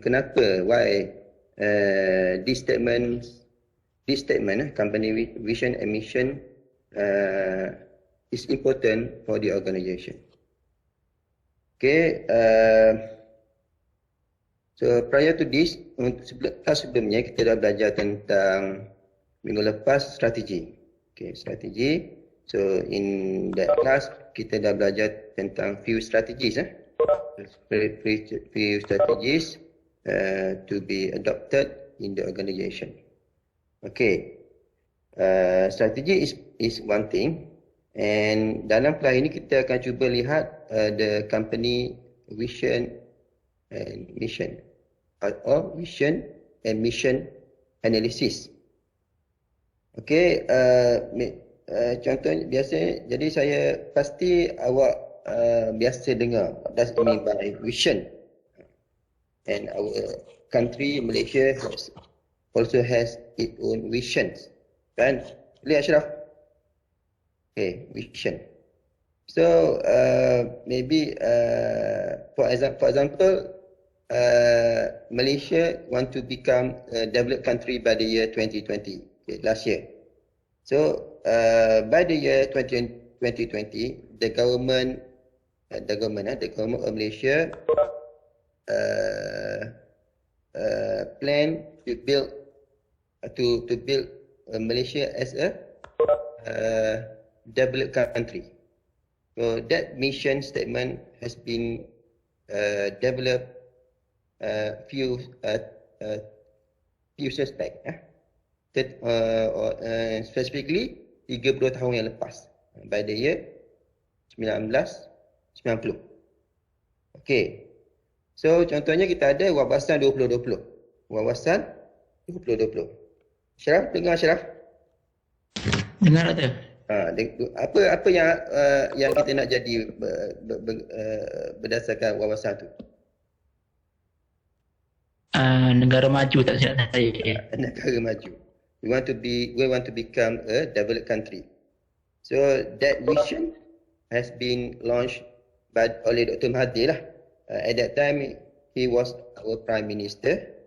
kenapa, why this statement, company vision and mission is important for the organisation. Okay, so prior to this, sebelumnya kita dah belajar tentang minggu lepas strategi. Okay, strategi. So in that class kita dah belajar tentang few strategies, few strategies to be adopted in the organisation. Okay, strategi is one thing, and dalam kelas ini kita akan cuba lihat the company vision and mission, or vision and mission analysis. Okay, contoh biasa, jadi saya pasti awak biasa dengar what does it mean by vision, and our country Malaysia also has its own visions, kan? Boleh Ashraf? Okay, vision. So maybe for example, Malaysia want to become a developed country by the year 2020, okay, last year. So by the year 2020, the government of Malaysia plan to build Malaysia as a developed country. So that mission statement has been developed few years back, specifically 30 tahun yang lepas, by the year 1990. Okay, so contohnya kita ada Wawasan 2020. Wawasan 2020. Syaraf, dengar Syaraf? Dengar ada. Apa yang kita nak jadi berdasarkan wawasan tu? Negara maju tak silap saya. Negara maju. We want to become a developed country. So that vision has been launched oleh Dr. Mahathir lah. At that time he was our Prime Minister.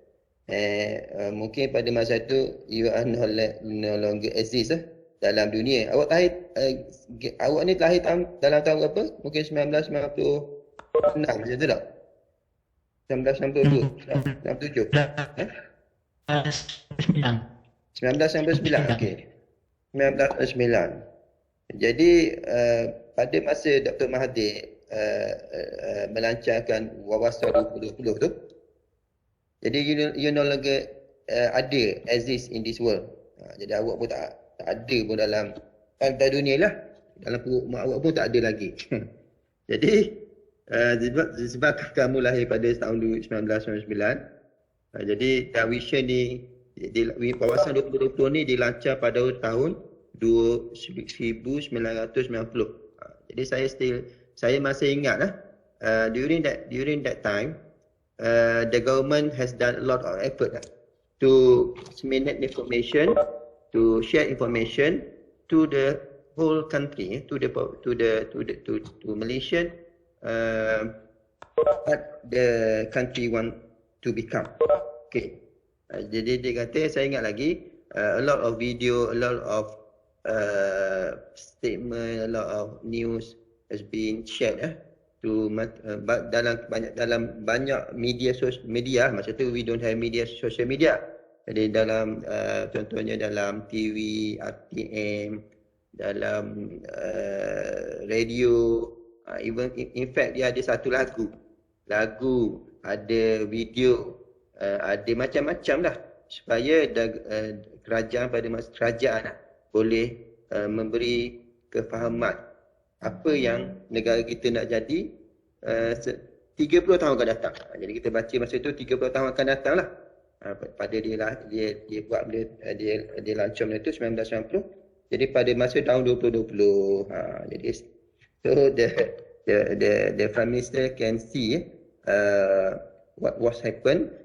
Mungkin pada masa tu you are no longer exist dalam dunia. Awak ni lahir dalam tahun berapa? Mungkin 1996 macam tu tak? 1992, 97. 1999, okey. 1999. Jadi pada masa Dr. Mahathir melancarkan Wawasan 2020 tu, jadi you no longer exist in this world. Jadi awak pun tak ada pun dalam dunia lah. Dalam perut mak awak pun tak ada lagi. Jadi sebab kamu lahir pada tahun 1999, jadi vision ni, Wawasan 2020 ni dilancar pada tahun 1990. Jadi saya masih ingat during that time, the government has done a lot of effort to disseminate information, to share information to the whole country, to Malaysian, what the country want to become. Okay. Jadi dia kata, saya ingat lagi, a lot of video, a lot of statement, a lot of news has been shared dalam banyak media. Masa tu we don't have social media. Jadi dalam contohnya dalam TV, RTM, dalam radio, even in fact dia ada satu lagu, ada video, ada macam-macam lah, supaya kerajaan pada masa kerajaan boleh memberi kefahaman apa yang negara kita nak jadi 30 tahun akan datang. Jadi kita baca masa itu 30 tahun akan datang lah. Pada dia buat dia launch benda tu 1990. Jadi pada masa tahun 2020, jadi so the Prime Minister can see what was happened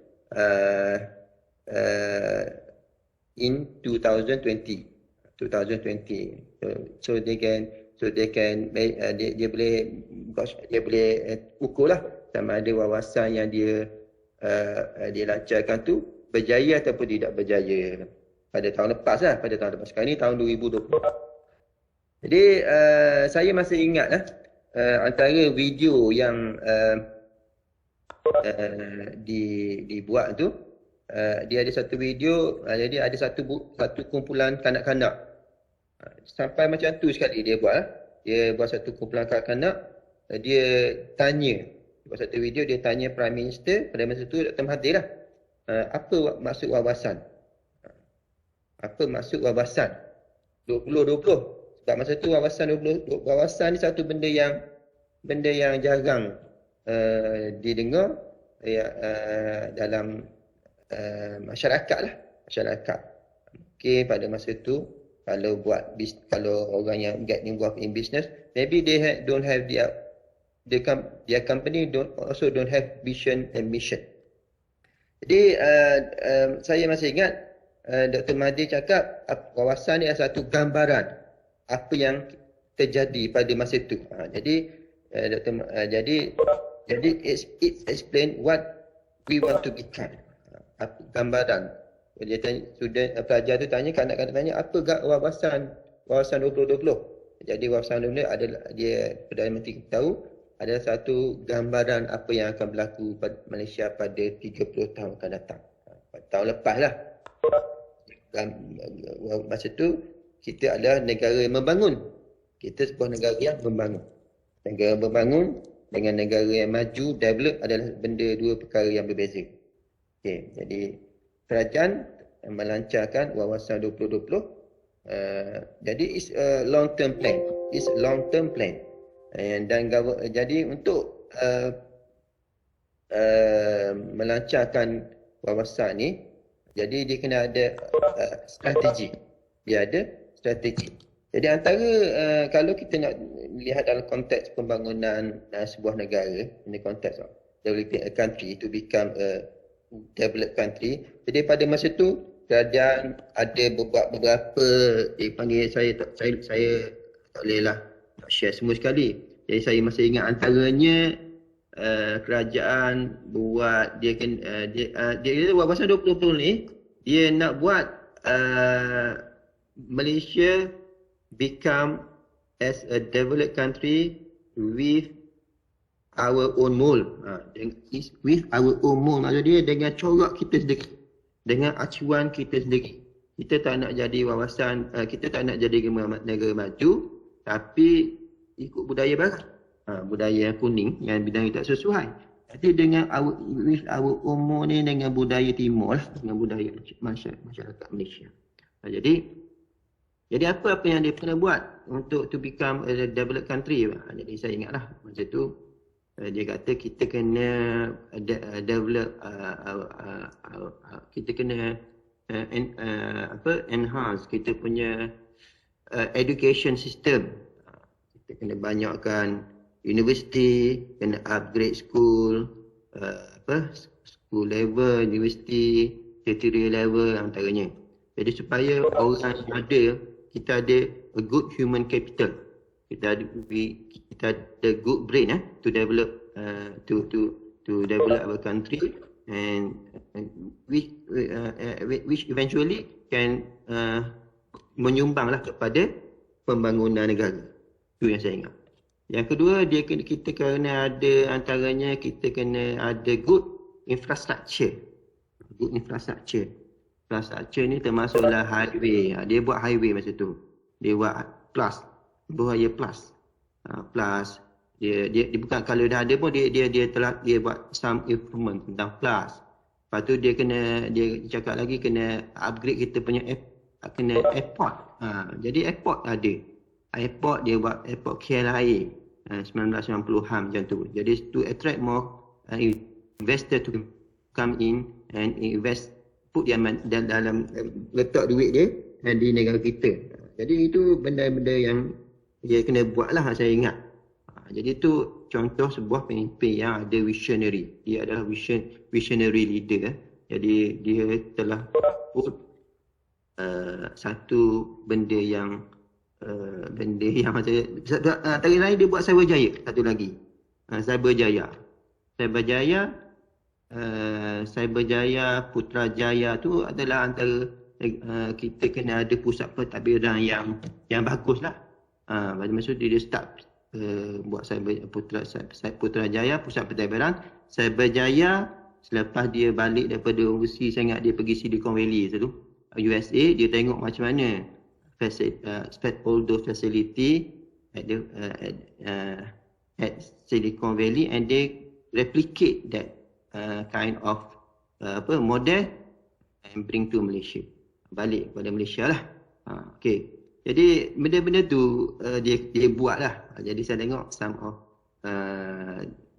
in 2020. So they can dia boleh ukur lah sama ada wawasan yang dia dia lancarkan tu berjaya ataupun tidak berjaya pada tahun lepas lah, pada tahun lepas. Sekarang ni tahun 2020. Jadi saya masih ingat lah antara video yang dibuat tu, dia ada satu video, jadi ada satu kumpulan kanak-kanak. Sampai macam tu sekali dia buat. Dia buat satu kumpulan kanak-kanak, dia tanya, buat satu video dia tanya Prime Minister pada masa tu, Dr. Mahathir lah, apa maksud wawasan? Apa maksud wawasan 2020? Sebab masa tu wawasan ni satu benda yang jarang didengar dalam masyarakat lah. Masyarakat. Mungkin pada masa tu kalau orang yang get involved in business, maybe they don't have their company also don't have vision and mission. Jadi saya masih ingat Dr. Mahathir cakap wawasan ni adalah satu gambaran apa yang terjadi pada masa itu. Jadi it explain what we want to become. Gambaran. Dia tanya, pelajar tu tanya, kanak-kanak tanya, apa wawasan 2020? Jadi wawasan 2020 adalah, dia Perdana Menteri tahu, adalah satu gambaran apa yang akan berlaku pada Malaysia pada 30 tahun akan datang. Tahun lepas lah. Masa tu kita adalah negara yang membangun. Kita sebuah negara yang membangun. Negara membangun dengan negara yang maju, develop adalah dua perkara yang berbeza. Okay, jadi kerajaan melancarkan wawasan 2020. Jadi it's a long term plan. It's a long term plan. Jadi untuk melancarkan wawasan ni, jadi dia kena ada strategi. Dia ada strategi. Jadi antara kalau kita nak lihat dalam konteks pembangunan sebuah negara, in the context of developing a country to become a developed country. Jadi pada masa tu kerajaan ada beberapa dipanggil, saya tak boleh lah nak share semua sekali. Jadi saya masih ingat antaranya kerajaan buat dia wawasan 2020 ni, dia nak buat Malaysia become as a developed country with our own mold. With our own mold, maksud dia dengan corak kita sendiri, dengan acuan kita sendiri. Kita tak nak jadi wawasan, kita tak nak jadi negara maju, tapi ikut budaya barat, budaya yang kuning, yang bidang tak sesuai. Jadi dengan with our own mold ni, dengan budaya timur lah, dengan budaya masyarakat Malaysia. Jadi apa yang dia kena buat untuk to become a developed country? Jadi saya ingatlah masa tu dia kata kita kena develop, kita kena enhance kita punya education system. Kita kena banyakkan universiti, kena upgrade school, school level, universiti, tertiary level antaranya. Jadi supaya orang yang ada, kita ada a good human capital. Kita ada good brain to develop to develop our country, and which eventually can menyumbanglah kepada pembangunan negara. Itu yang saya ingat. Yang kedua, kita kena ada, antaranya kita kena ada good infrastructure. Good infrastructure. Infrastructure ni termasuklah highway. Dia buat highway masa tu. Dia buat plus. Buaya plus. Plus. Dia bukan, kalau dah ada pun dia buat some improvement tentang plus. Lepas tu dia cakap lagi kena upgrade kita punya kena airport. Jadi airport ada. Airport dia buat airport KLIA 1990-an macam tu. Jadi to attract more investor to come in and invest, put dia dalam letak duit dia di negara kita. Jadi itu benda-benda yang dia kena buat lah, saya ingat. Jadi itu contoh sebuah pemimpin yang ada visionary. Dia adalah visionary leader. Jadi dia telah put satu benda yang antara lain dia buat Cyberjaya. Satu lagi Cyberjaya Cyberjaya, Putrajaya tu adalah antara kita kena ada pusat pentadbiran yang bagus lah. Pada masa tu dia start buat Putrajaya, pusat pentadbiran. Cyberjaya, selepas dia balik daripada overseas sangat, dia pergi Silicon Valley tu, USA, dia tengok macam mana all those facility at Silicon Valley, and they replicate that kind of model and bring to Malaysia, balik kepada Malaysia lah. Okay. Jadi benda-benda tu dia buat lah. Jadi saya tengok some of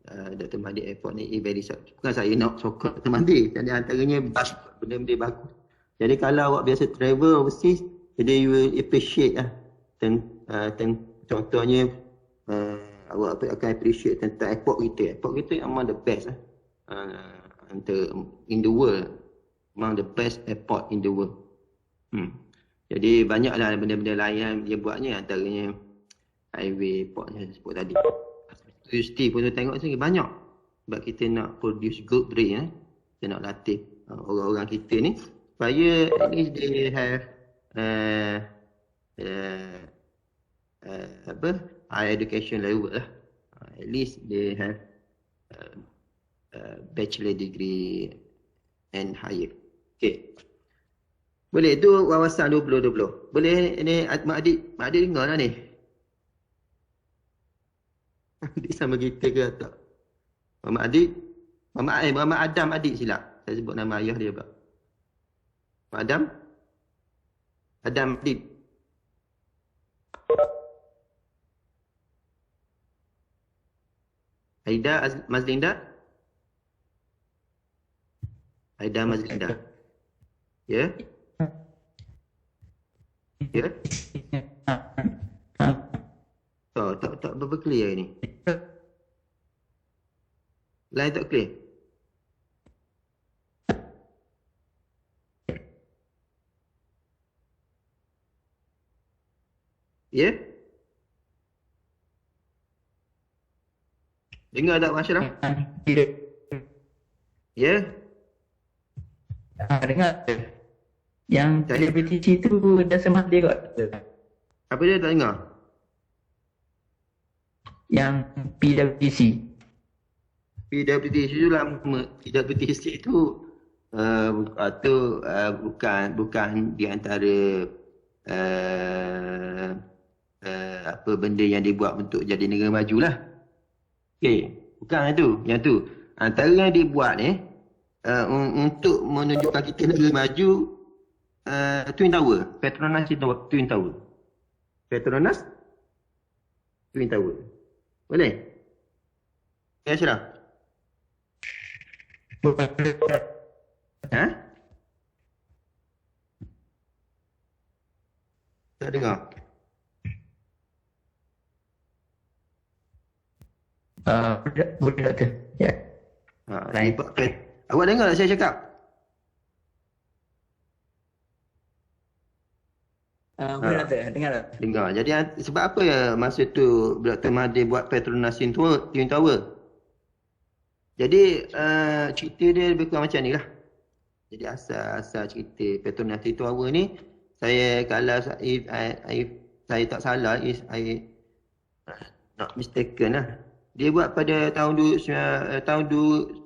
Dr. Mahathir Airport ni very bukan saya nak sokong Dr. Mahathir, jadi antaranya benda-benda bagus. Jadi kalau awak biasa travel overseas, jadi you will appreciate lah. Contohnya awak akan appreciate tentang airport kita. Airport kita among the best lah. In the world, among the best airport in the world. Jadi banyaklah benda-benda lain dia buatnya, antaranya highway, port yang saya sebut tadi. Universiti pun tengok sini banyak. Sebab kita nak produce good brain, kita nak latih orang-orang kita ni supaya at least they have high education level lah. At least they have bachelor degree and higher. Okay. Boleh, tu wawasan 2020. Boleh ni Mak Adik dengar lah ni. Adik sama kita ke tak? Muhammad Adam Adik silap. Saya sebut nama ayah dia pula. Mak Adam? Adam Adik. Aida Mazlinda? Aida Mazlinda. Ya? Ya? Tak berapa clear ni. Line tak clear. Ya? Dengar tak Masyarak? Ya? Dengar. Yang PWTC tu dah sempat dia kot. Apa dia tak dengar? Yang PWTC. PWTC tu lama. PWTC tu bukan di antara apa benda yang dibuat untuk jadi negara maju lah. Okey, bukan itu. Yang tu. Antara yang dibuat ni untuk menunjukkan kita negara maju, Twin Tower. Petronas Twin Tower. Petronas Twin Tower. Boleh? Ya, Syirah? Ha? Tak dengar? Boleh Doktor. Ya. Awak dengar tak saya cakap? Boleh Doktor. Dengar tak? Dengar. Jadi sebab apa ya masa tu Dr. Mahathir buat Petronas Twin Tower? Jadi cerita dia lebih kurang macam ni lah. Jadi asal cerita Petronas Twin Tower ni, saya kalau saya tak salah, I not mistaken lah. Dia buat pada tahun 1996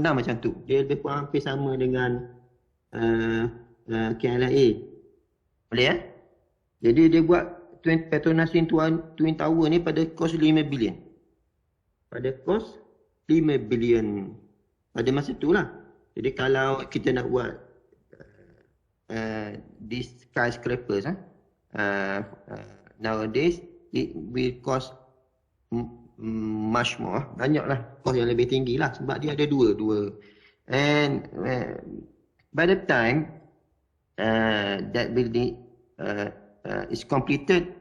macam tu. Dia lebih kurang hampir sama dengan KLIA. Boleh ya? Jadi dia buat Petronas Twin Tower ni pada kos 5 bilion. Pada kos 5 bilion pada masa tu lah. Jadi kalau kita nak buat these skyscrapers nowadays it will cost much more. Banyaklah kos yang lebih tinggi lah sebab dia ada dua. And by the time that building is completed,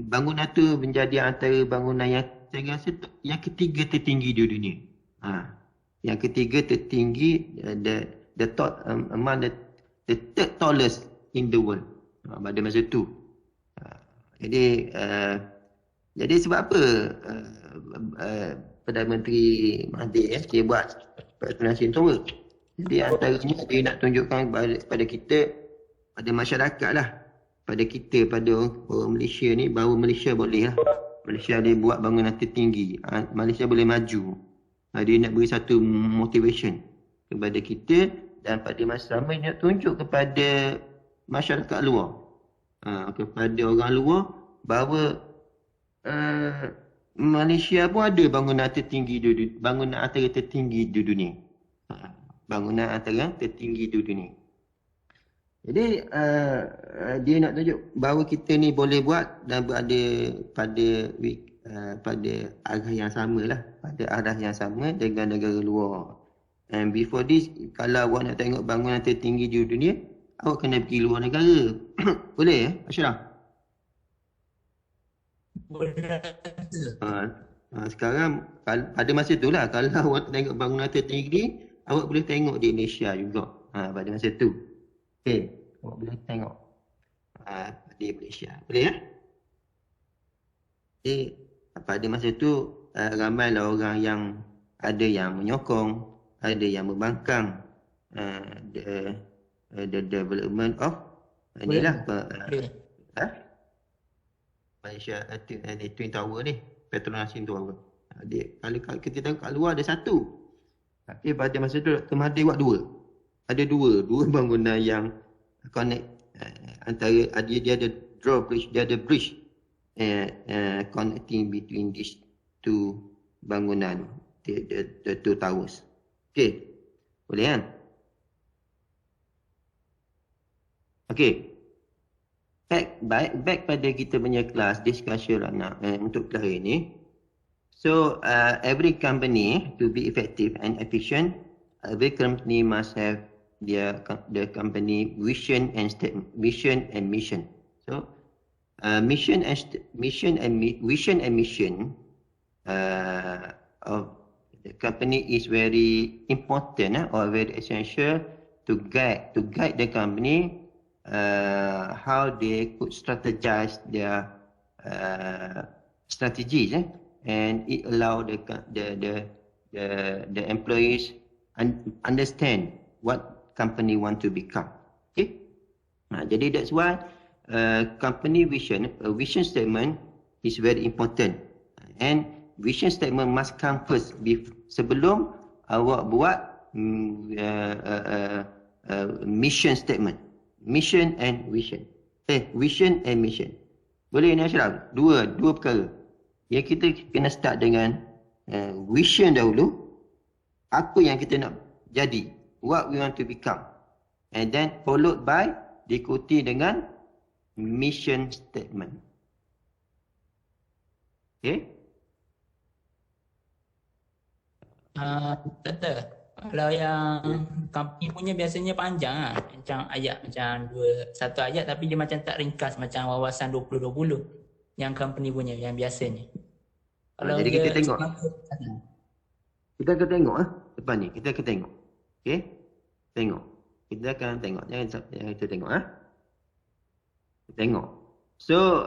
bangunan tu menjadi antara bangunan yang saya rasa yang ketiga tertinggi di dunia. Yang ketiga tertinggi, the top among the third tallest in the world pada masa tu. Jadi sebab apa Perdana Menteri Mahathir dia buat Petronas Sintora. Jadi antaranya dia nak tunjukkan pada kita, pada masyarakat lah, pada kita, pada orang Malaysia ni, bahawa Malaysia boleh lah. Malaysia boleh buat bangunan tertinggi. Malaysia boleh maju. Dia nak beri satu motivation kepada kita, dan pada masa sama dia nak tunjuk kepada masyarakat luar, kepada orang luar, bahawa Malaysia pun ada bangunan tertinggi bangunan antara tertinggi di dunia. Bangunan antara tertinggi di dunia. Jadi dia nak tunjuk bahawa kita ni boleh buat dan berada pada arah yang sama lah, pada arah yang sama dengan negara luar. And before this, kalau awak nak tengok bangunan tertinggi di dunia, awak kena pergi luar negara. Boleh ya, Ashraf? Boleh. Sekarang pada masa itulah, kalau awak tengok bangunan tertinggi, awak boleh tengok di Malaysia juga. Pada masa tu. Okey, awak boleh tengok di Malaysia. Boleh ya? Jadi pada masa tu ramailah orang yang ada yang menyokong, ada yang membangkang the development of inilah Malaysia Twin Tower ni, Petronas Sintora. Kalau kita tengok kat luar ada satu, tapi pada masa tu Dr. Mahathir buat dua. Ada dua bangunan yang connect antara dia ada drawbridge, dia ada bridge connecting between these two bangunan, the two towers. Okey, boleh kan? Okey, back pada kita punya kelas discussion untuk kelas ini. So every company to be effective and efficient, every company must have the company vision and mission. So vision and mission of the company is very important or very essential to guide the company how they could strategize their strategies, and it allow the employees understand what company want to become. Okay, jadi that's why company vision statement is very important, and vision statement must come first sebelum awak buat mission statement. Mission and vision. Vision and mission. Boleh ni Ashraf? Dua perkara. Yang kita kena start dengan vision dahulu. Apa yang kita nak jadi. What we want to become. And then followed by, diikuti dengan mission statement. Okay? Betul. Kalau yang company punya biasanya panjang lah. Macam ayat, macam satu ayat tapi dia macam tak ringkas, macam wawasan 20-20. Yang company punya, yang biasanya. Kalau jadi kita tengok. Kita akan tengok depan ni. Kita akan tengok. Okay? Tengok. Kita akan tengok. Jangan kita tengok. Tengok. So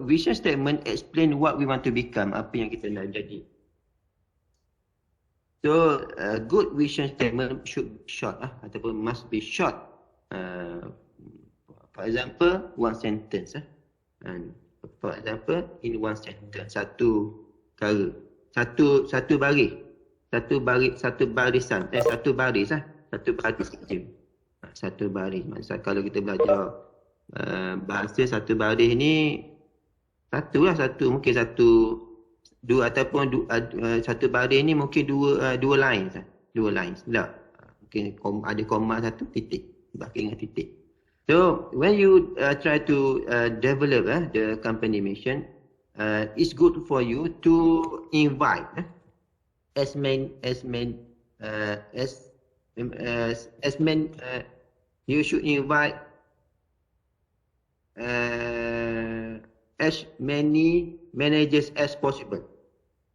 vision statement explain what we want to become. Apa yang kita nak jadi. So, good vision statement should be short ataupun must be short. For example, one sentence. For example, in one sentence, satu perkara, satu baris, satu barisan, satu baris saja. Satu baris. Maksud kalau kita belajar bahasa satu baris ni satu mungkin dua ataupun satu baris ni mungkin dua lines. Dua lines. Tak. Mungkin ada koma satu, titik. Baki dengan titik. So, when you try to develop the company mission, it's good for you to invite as many you should invite as many managers as possible.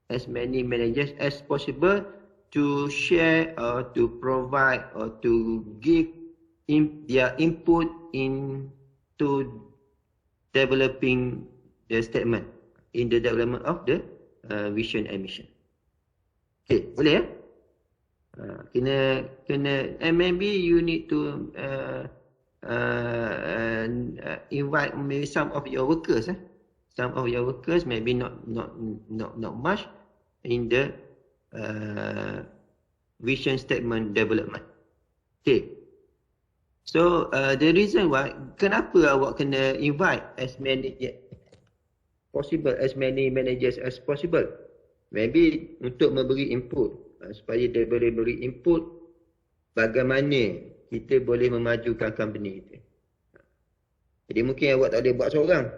As many managers as possible to share or to provide or to give their input into developing the statement, in the development of the vision and mission. Okay, boleh ya? Kena and maybe you need to invite maybe some of your workers. Some of your workers, maybe not much in the vision statement development. Okay. So the reason why, kenapa awak kena invite as many managers as possible? Maybe untuk memberi input, supaya dia boleh beri input bagaimana kita boleh memajukan company itu. Jadi mungkin awak tak boleh buat seorang.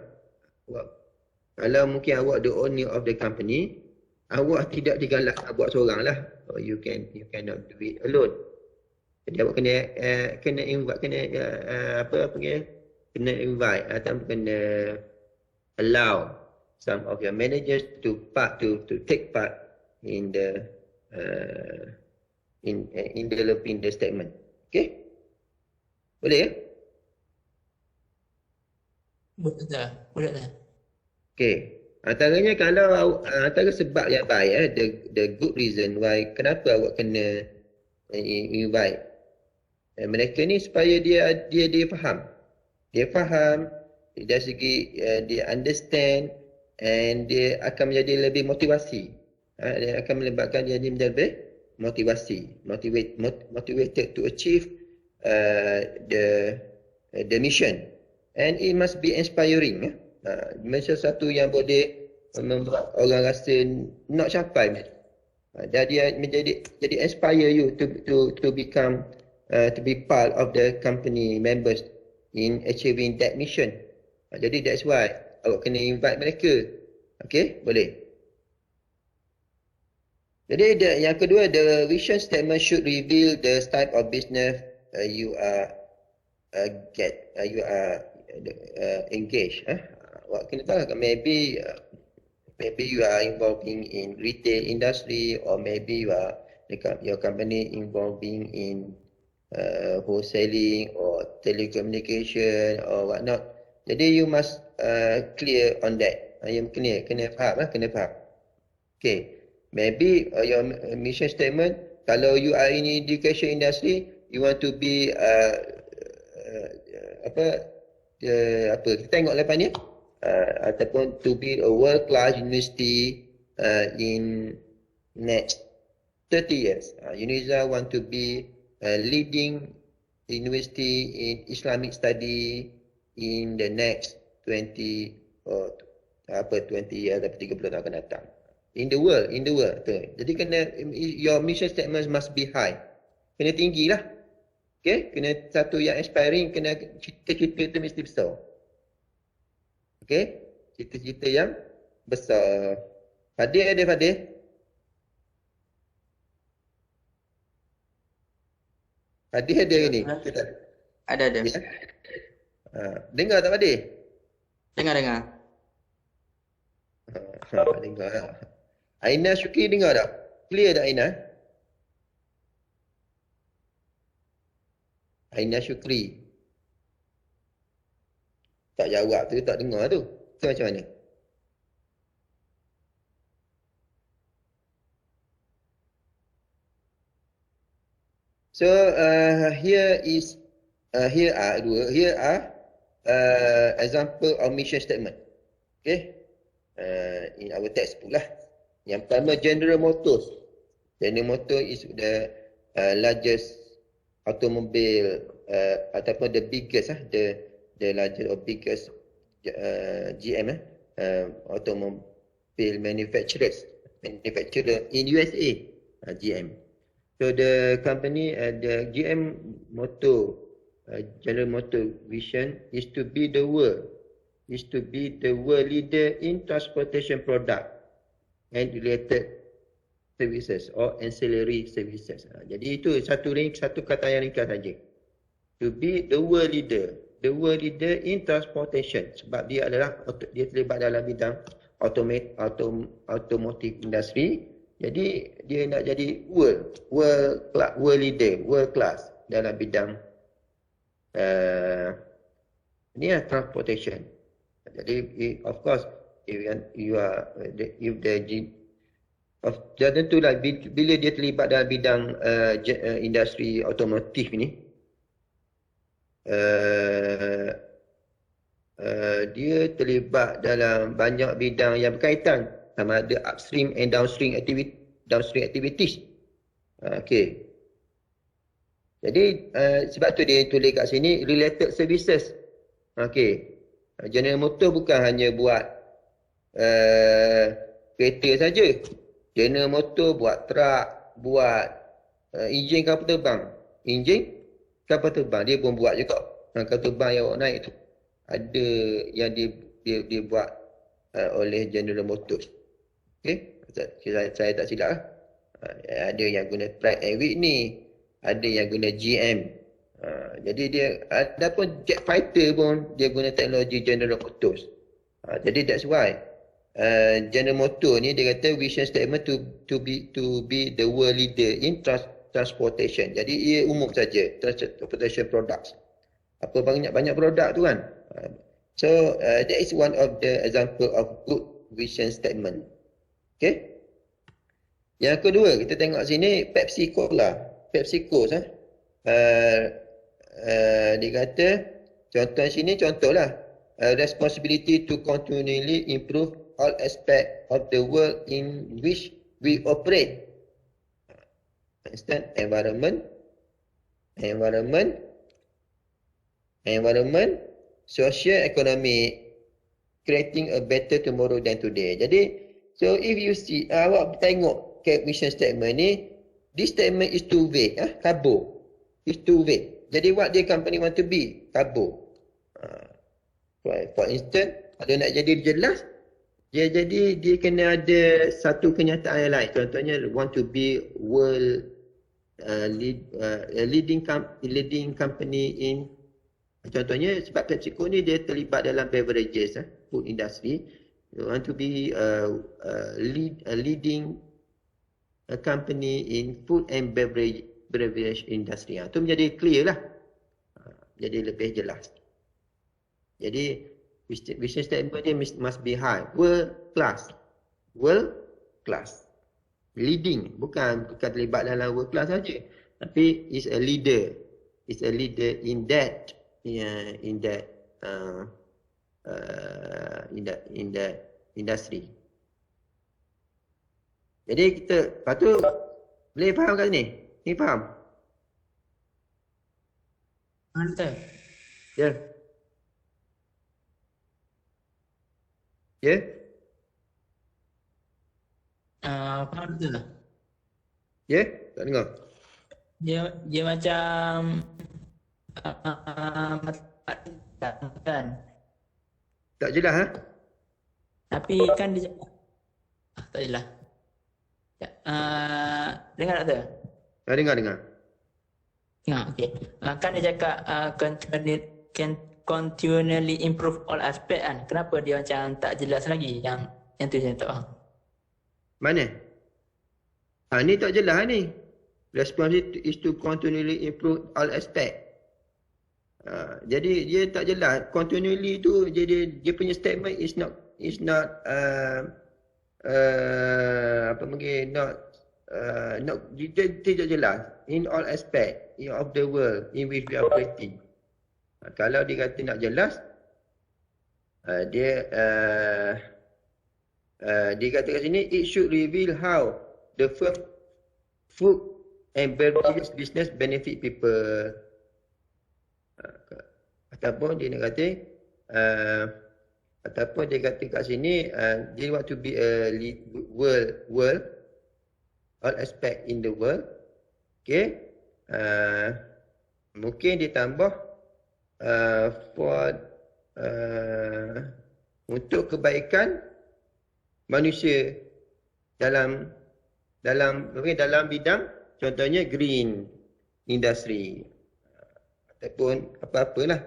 Kalau mungkin awak the owner of the company, awak tidak digalak nak buat seorang lah. You cannot do it alone. Jadi awak kena invite, kena invite atau kena allow some of your managers to take part in the in developing the statement. Okay? Boleh ya? Boleh tak? Okay. Antaranya kalau antara sebab yang baik, the good reason why kenapa awak kena invite mereka ni, supaya dia faham. Dia faham dari segi dia understand, and dia akan menjadi lebih motivasi. Dia akan melibatkan dia menjadi lebih motivated to achieve the mission, and it must be inspiring. Macam satu yang boleh membuat orang rasa nak capai. Dia jadi inspire you to become to be part of the company members in achieving that mission. Jadi that's why awak kena invite mereka. Okay, boleh. Jadi yang kedua, the vision statement should reveal the type of business you are engaged. Awak kena tahu, maybe you are involving in retail industry, or maybe your company involving in wholesaling or telecommunication or whatnot. Jadi you must clear on that. You kena faham. Okay. Maybe your mission statement, kalau you are in education industry, you want to be kita tengok lepas ni, ataupun to be a world class university in next 30 years. UNIZA want to be a leading university in Islamic study in the next 20 years atau 30 tahun akan datang. In the world. Jadi your mission statement must be high. Kena tinggi lah. Okay? Kena satu yang inspiring, kena cerita-cerita tu mesti besar. Okay? Cerita-cerita yang besar. Fadil ada, Fadil? Fadil ada ke ni? Ada. Ya? Dengar tak Fadil? Dengar. Dengar. Aina Syukri dengar tak? Clear tak Aina? Aina Syukri. Tak jawab tu, tak dengar tu. Tu macam mana? So here are example of mission statement. Okay? In our textbook lah. Yang pertama, General Motors. General Motors is the largest automobile ataupun the biggest the largest or biggest GM automobile manufacturer in USA, GM. So the company, the GM Motor, General Motor vision is to be the world leader in transportation product and related services or ancillary services. Jadi itu satu kata yang ringkas saja. To be the world leader in transportation, sebab dia terlibat dalam bidang automotive industry. Jadi dia nak jadi world leader, world class dalam bidang transportation. Jadi of course if Dan tentulah bila dia terlibat dalam bidang industri otomotif ni, dia terlibat dalam banyak bidang yang berkaitan, sama ada upstream and downstream activities. Okey. Jadi sebab tu dia tulis kat sini related services. Okey. General Motors bukan hanya buat kereta saja. General Motors buat truck, buat enjin kapal terbang. Enjin kapal terbang dia pun buat juga. Kapal terbang yang awak naik tu ada yang dia buat oleh General Motors. Okey, saya tak silap lah. Ada yang guna Pratt & Whitney, ada yang guna GM. Jadi dia ada pun jet fighter pun dia guna teknologi General Motors. Jadi that's why General Motors ni dia kata vision statement to be the world leader in transportation. Jadi ia umum saja, transportation products. Apa banyak produk tu kan. So that is one of the example of good vision statement. Okay. Yang kedua kita tengok sini PepsiCo lah. PepsiCo dia kata contoh sini contohlah responsibility to continually improve all aspect of the world in which we operate. For environment, social, economic, creating a better tomorrow than today. Jadi, so if you see, awak tengok mission statement ni, this statement is too vague, kabo. It's too vague. Jadi, what the company want to be? Kabo. For instance, kalau nak jadi jelas, dia kena ada satu kenyataan yang lain. Contohnya, want to be world leading company in, contohnya sebab PepsiCo ni dia terlibat dalam beverages, food industry. You want to be a leading company in food and beverage industry. Itu menjadi clear lah. Jadi lebih jelas. Jadi vision statement dia must be high, world class, leading, bukan terlibat dalam world class saja, tapi is a leader in that industry. Jadi kita patut boleh faham kat sini? Ni faham? Betul. Ya. Ya. Faham betul lah. Ya, tak dengar. Dia macam kan. Tak jelas Tapi kan dia tak jelas. Dengar tak tu? Dengar. Okey. Kan dia cakap continually improve all aspect kan. Kenapa dia macam tak jelas lagi? Yang tu saya tak faham. Mana? Ni tak jelas ni. Responsibility is to continually improve all aspect. Jadi dia tak jelas. Continually tu jadi dia punya statement is not tidak jelas in all aspect of the world in which we are operating. Kalau dia kata nak jelas, dia kata kat sini it should reveal how the food and beverages business benefit people. Ataupun dia nak kata kat sini dia want to be a world all aspect in the world. Okay. Mungkin ditambah untuk kebaikan manusia dalam bidang contohnya green industry ataupun apa-apalah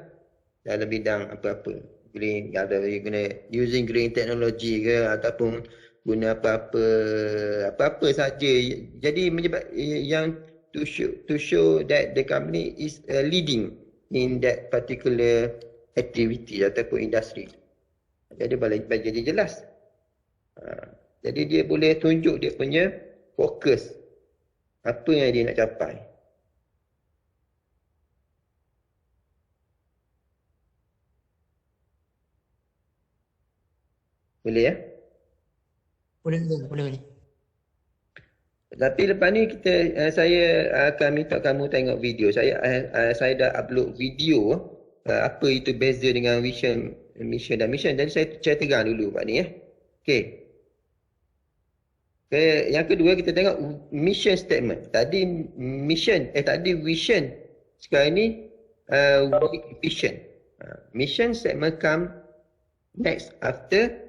dalam bidang apa-apa green, ada guna using green technology ke ataupun guna apa-apa saja. Jadi yang to show that the company is leading in that particular activity ataupun industry. Jadi boleh jadi jelas. Jadi dia boleh tunjuk dia punya fokus. Apa yang dia nak capai. Boleh ya? Boleh. Tapi lepas ni saya akan minta kamu tengok video. Saya dah upload video apa itu beza dengan mission dan mission. Jadi saya terang dulu Pak ni ya. Okey. Yang kedua kita tengok mission statement. Tadi vision. Sekarang ni vision. Mission statement come next after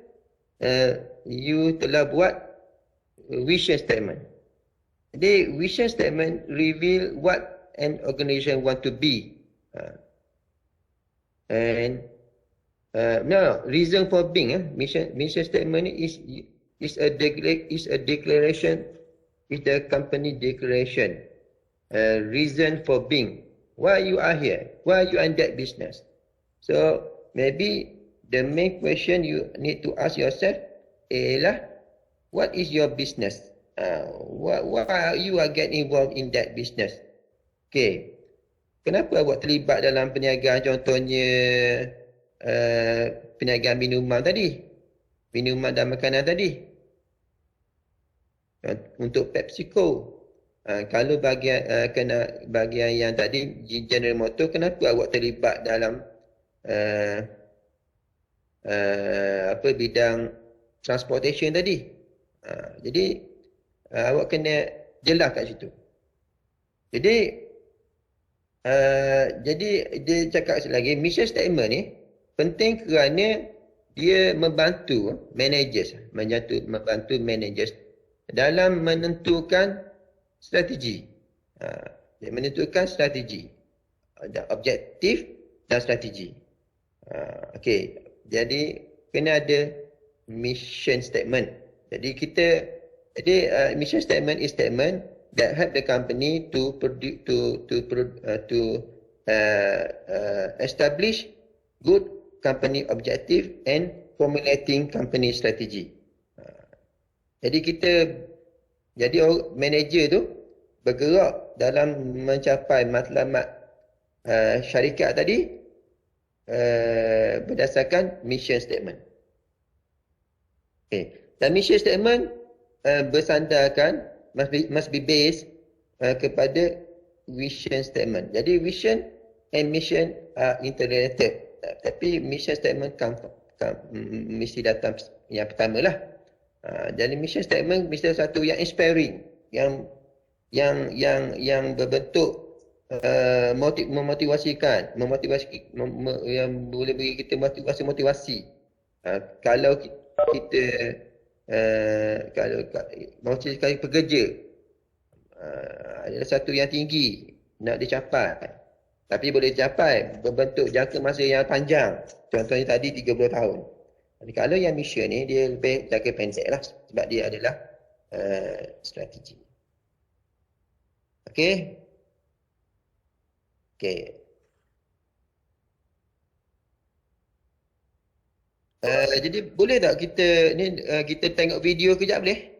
you telah buat vision statement. Jadi vision statement reveal what an organization want to be. Reason for being. Mission statement is a declaration, is the company declaration. Reason for being. Why you are here? Why you are in that business? So maybe the main question you need to ask yourself ialah, what is your business? Why you are get involved in that business? Okay. Kenapa awak terlibat dalam perniagaan, contohnya perniagaan minuman tadi? Minuman dan makanan tadi. Untuk PepsiCo. Kalau bahagian yang tadi General Motors, kenapa awak terlibat dalam bidang transportation tadi? Jadi awak kena jelas kat situ. Jadi dia cakap lagi, mission statement ni penting kerana dia membantu managers dalam menentukan strategi. Dia menentukan strategi, ada objektif dan strategi. Okey, jadi kena ada mission statement. Jadi mission statement is statement that help the company to establish good company objective and formulating company strategy. Jadi manager tu bergerak dalam mencapai matlamat syarikat tadi berdasarkan mission statement. Okay. Dan mission statement bersandarkan, must be based kepada vision statement. Jadi vision and mission are interrelated. Tapi mission statement mesti datang yang pertama lah. Jadi mission statement mesti satu yang inspiring, yang berbentuk memotivasikan, yang boleh bagi kita motivasi. Kalau kita kalau motivasi pekerja adalah satu yang tinggi nak dicapai, tapi boleh dicapai berbentuk jangka masa yang panjang, contohnya tadi 30 tahun. Jadi kalau yang mission ni dia lebih jangka pendek lah, sebab dia adalah strategi. Okey. Jadi boleh tak kita tengok video kejap boleh?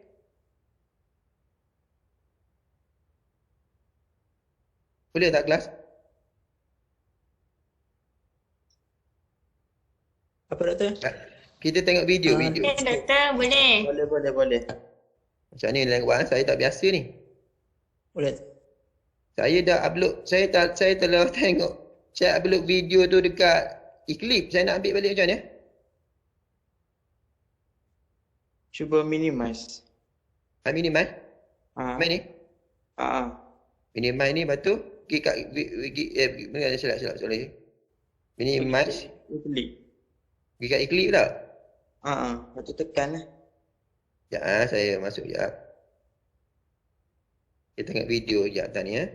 Boleh tak kelas? Apa doktor? Kita tengok video. Boleh doktor, boleh. Boleh. Macam ni lewat, saya tak biasa ni. Boleh. Saya dah upload, saya telah tengok. Saya upload video tu dekat Eclipse. Saya nak ambil balik macam ni. Cuba minimize. Minimize? Main ni? Minimize ni, lepas tu pergi kat silap sorry. Minimize. Klik. Pergi kat Eclipse tak? Lepas tu tekan lah. Sekejap saya masuk sekejap. Kita tengok video sekejap tadi ya.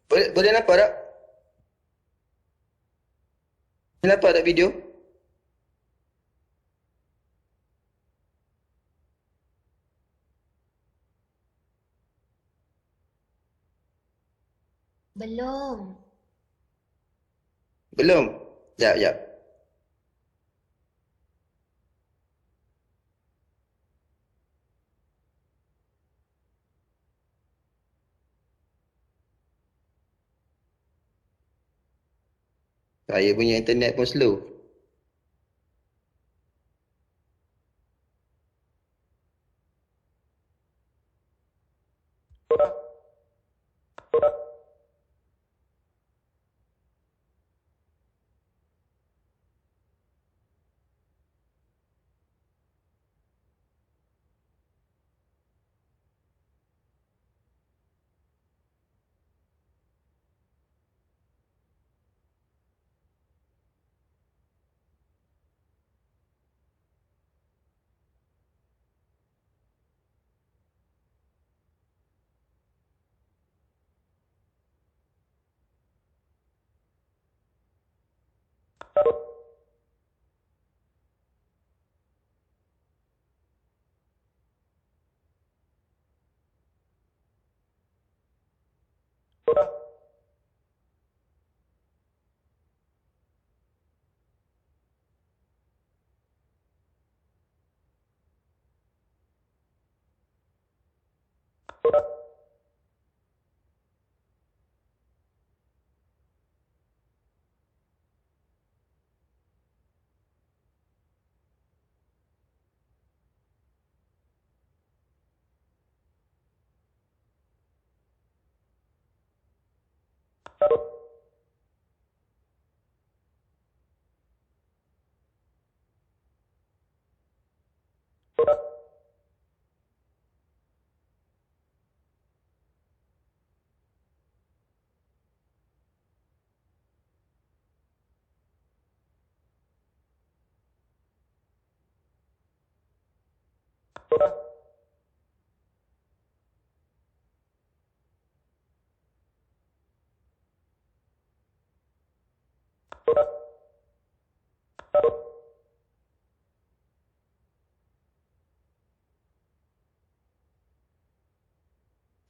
Boleh nampak tak? Boleh nampak tak video? Belum. Belum? Jap, jap. Saya punya internet pun slow.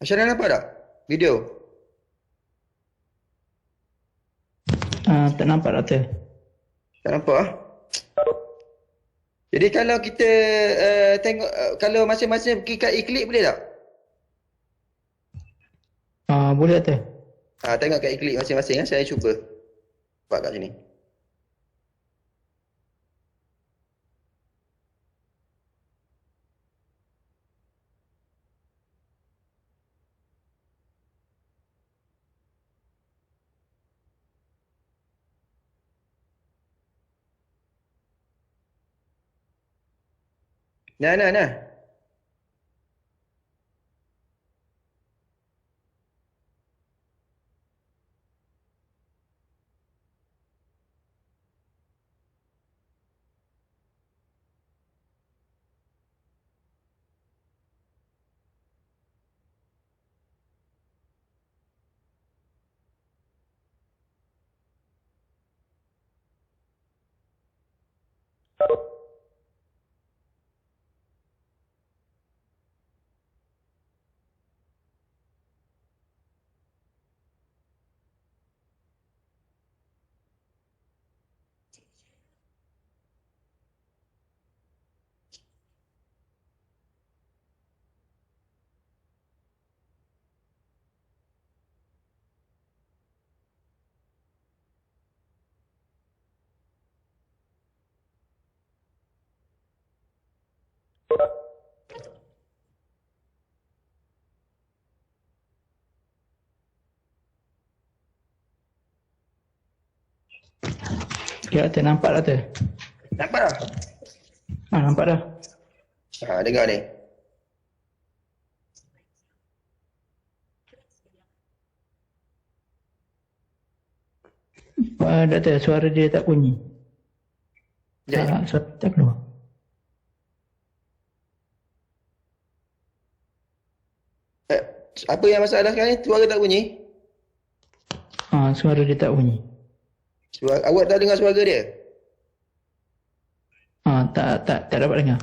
Macam mana nampak tak? Video? Tak nampak Doktor. Tak nampak ah? Jadi kalau kita tengok, kalau masing-masing pergi kat iklik boleh tak? Boleh Doktor. Tengok kat iklik masing-masing. Saya cuba. Nampak kat sini. Nah. Ya, tu nampak dah tu. Nampak tak? Nampak dah. Dengar ni. Tak tu, suara dia tak bunyi. Sekejap. Suara tak keluar. Apa yang masalah sekarang ni? Suara tak bunyi? Suara dia tak bunyi. Awak tak dengar suara dia? Tak dapat dengar.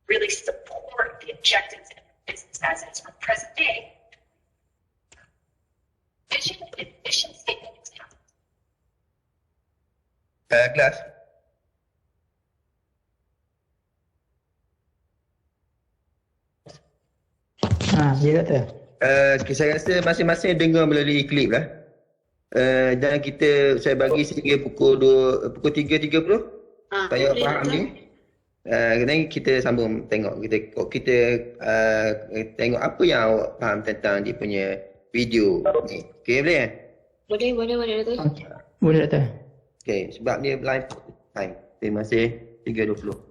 Really support the objectives of business as is for present day. Mission statement example. Kelas. Dia kata. Saya rasa masing-masing dengar melalui klip lah. Dan saya bagi sehingga pukul 3.30 supaya faham ni. Nanti kita sambung tengok kita tengok apa yang awak faham tentang dia punya video ni. Okey, boleh? Boleh tu. Boleh tak? Okey, sebab dia live time. Terima kasih 3.20.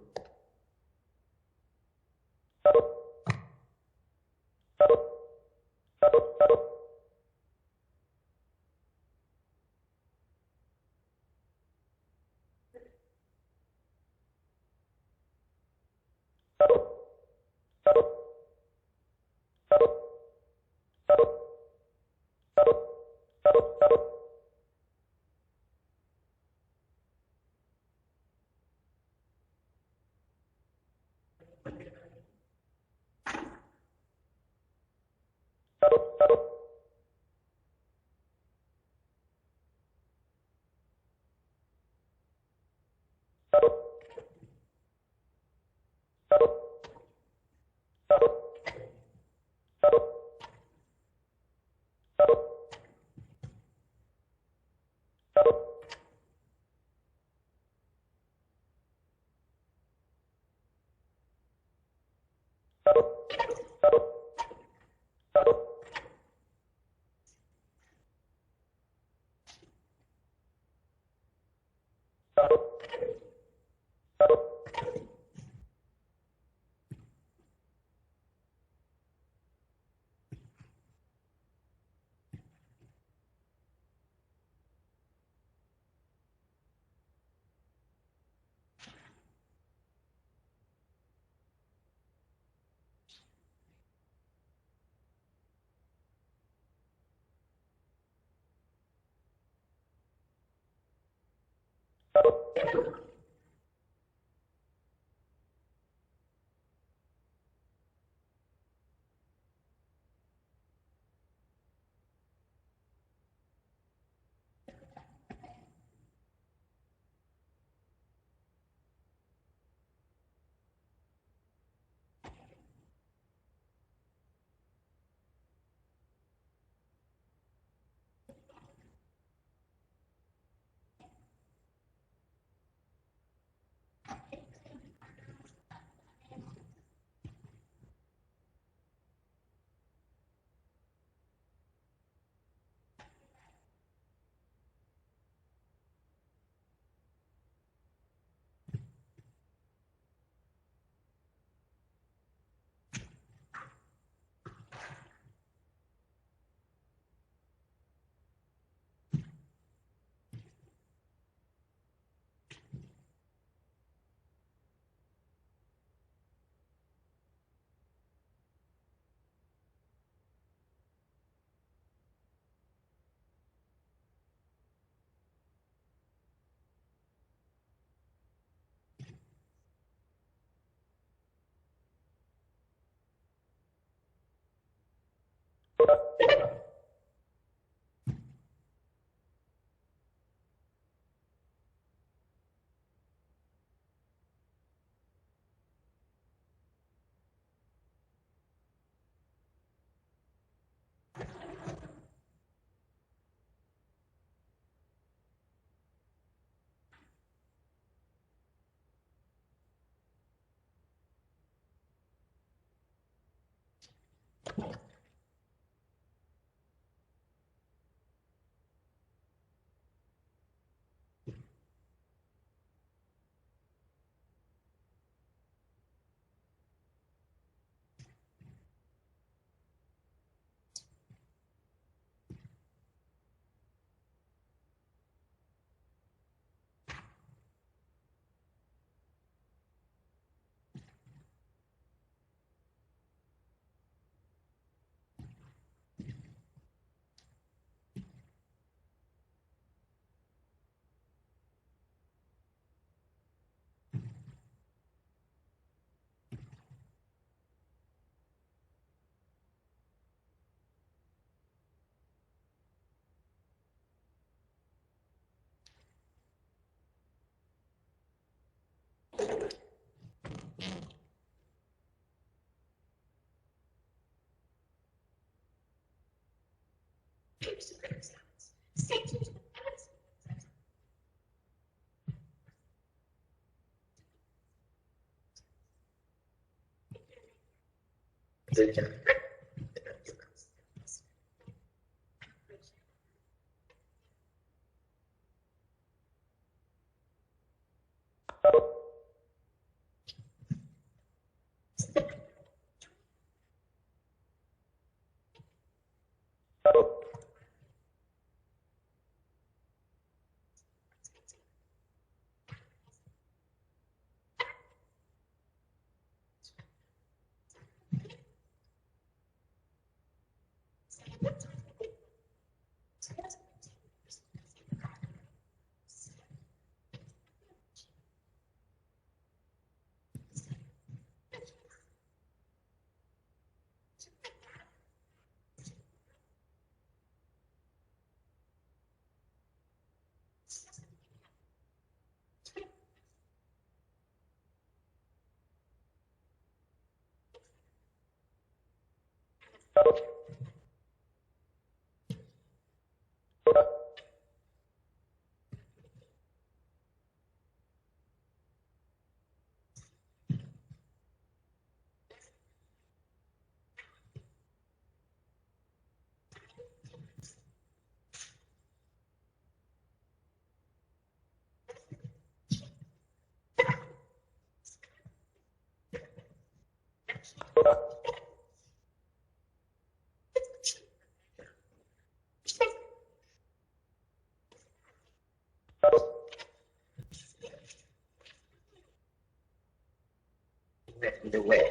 The where,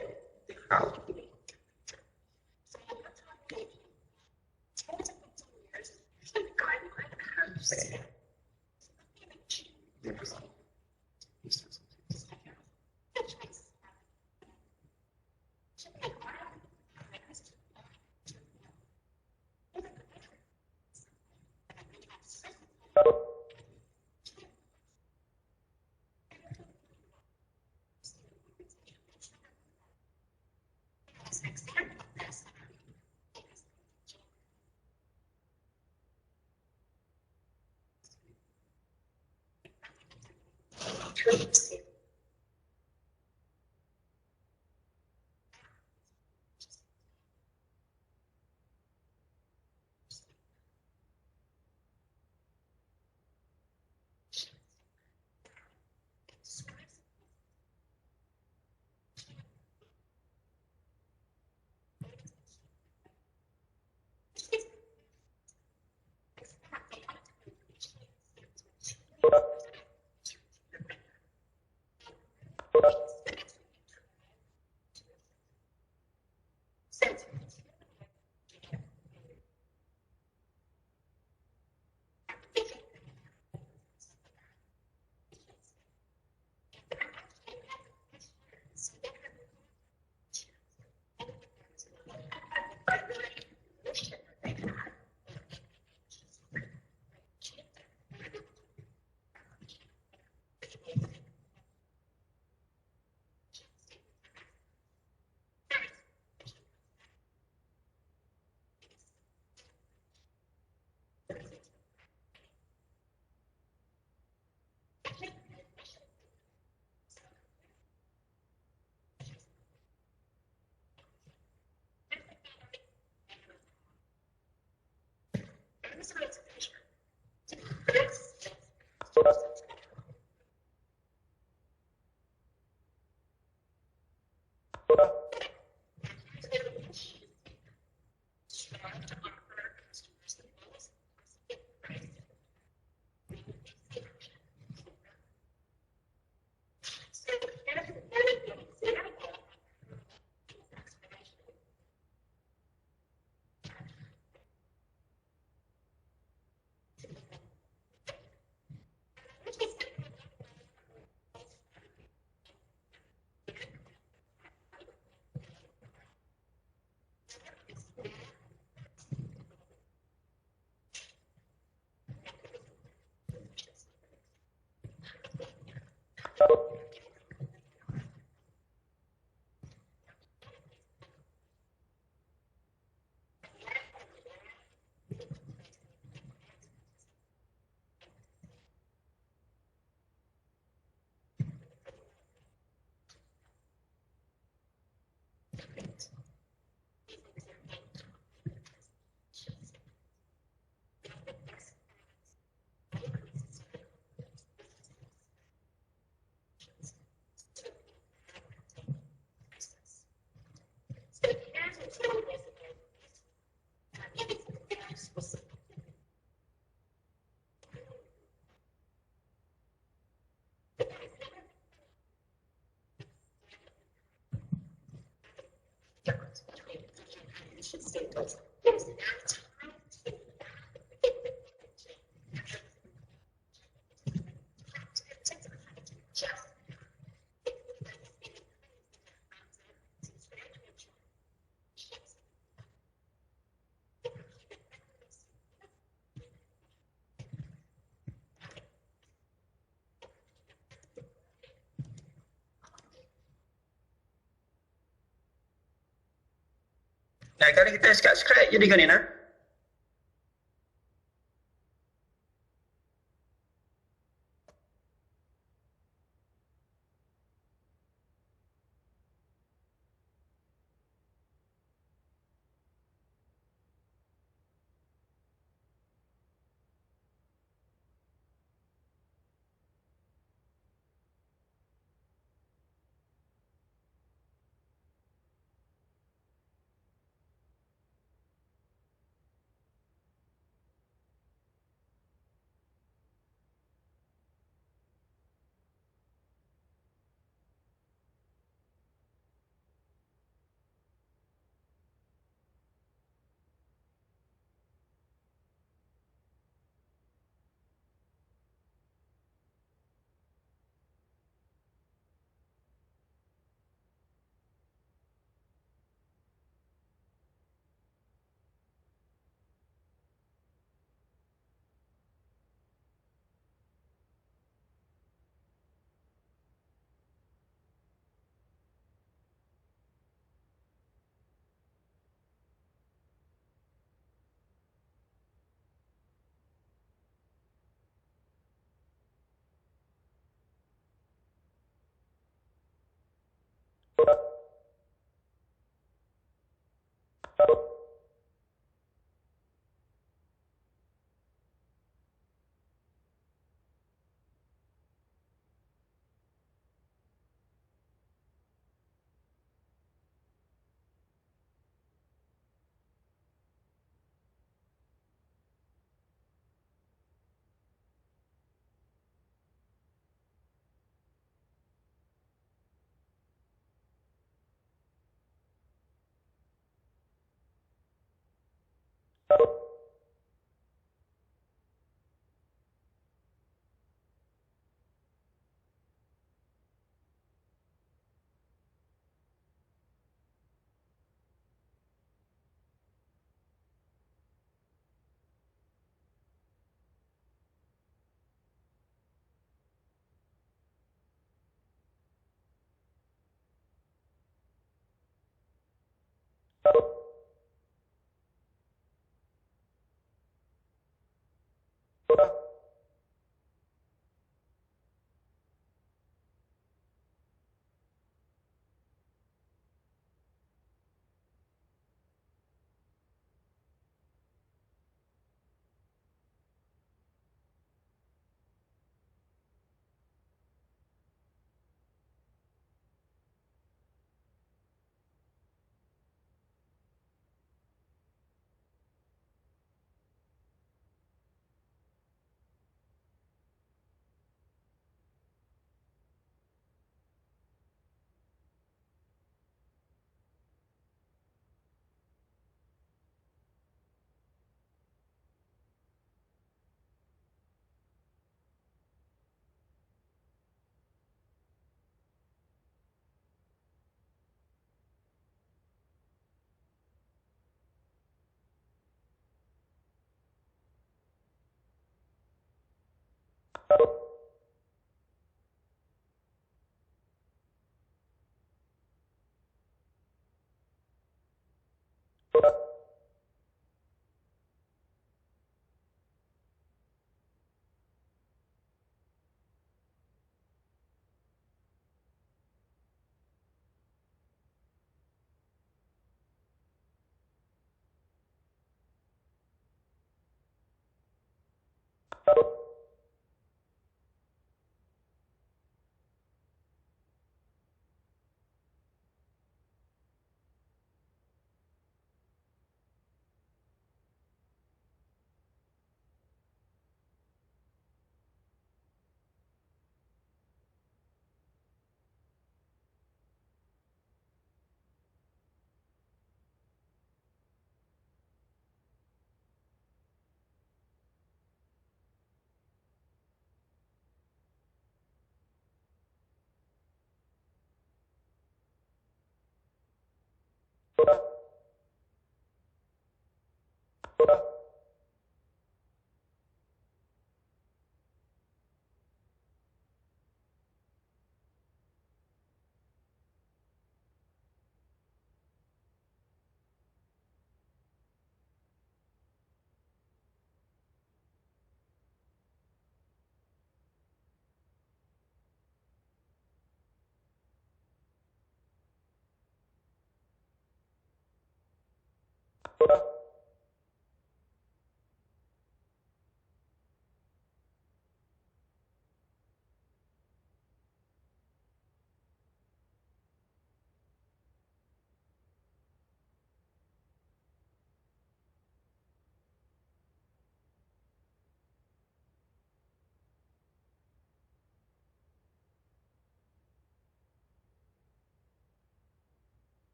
the how. Nah, kalau kita subscribe jadi kan Nina?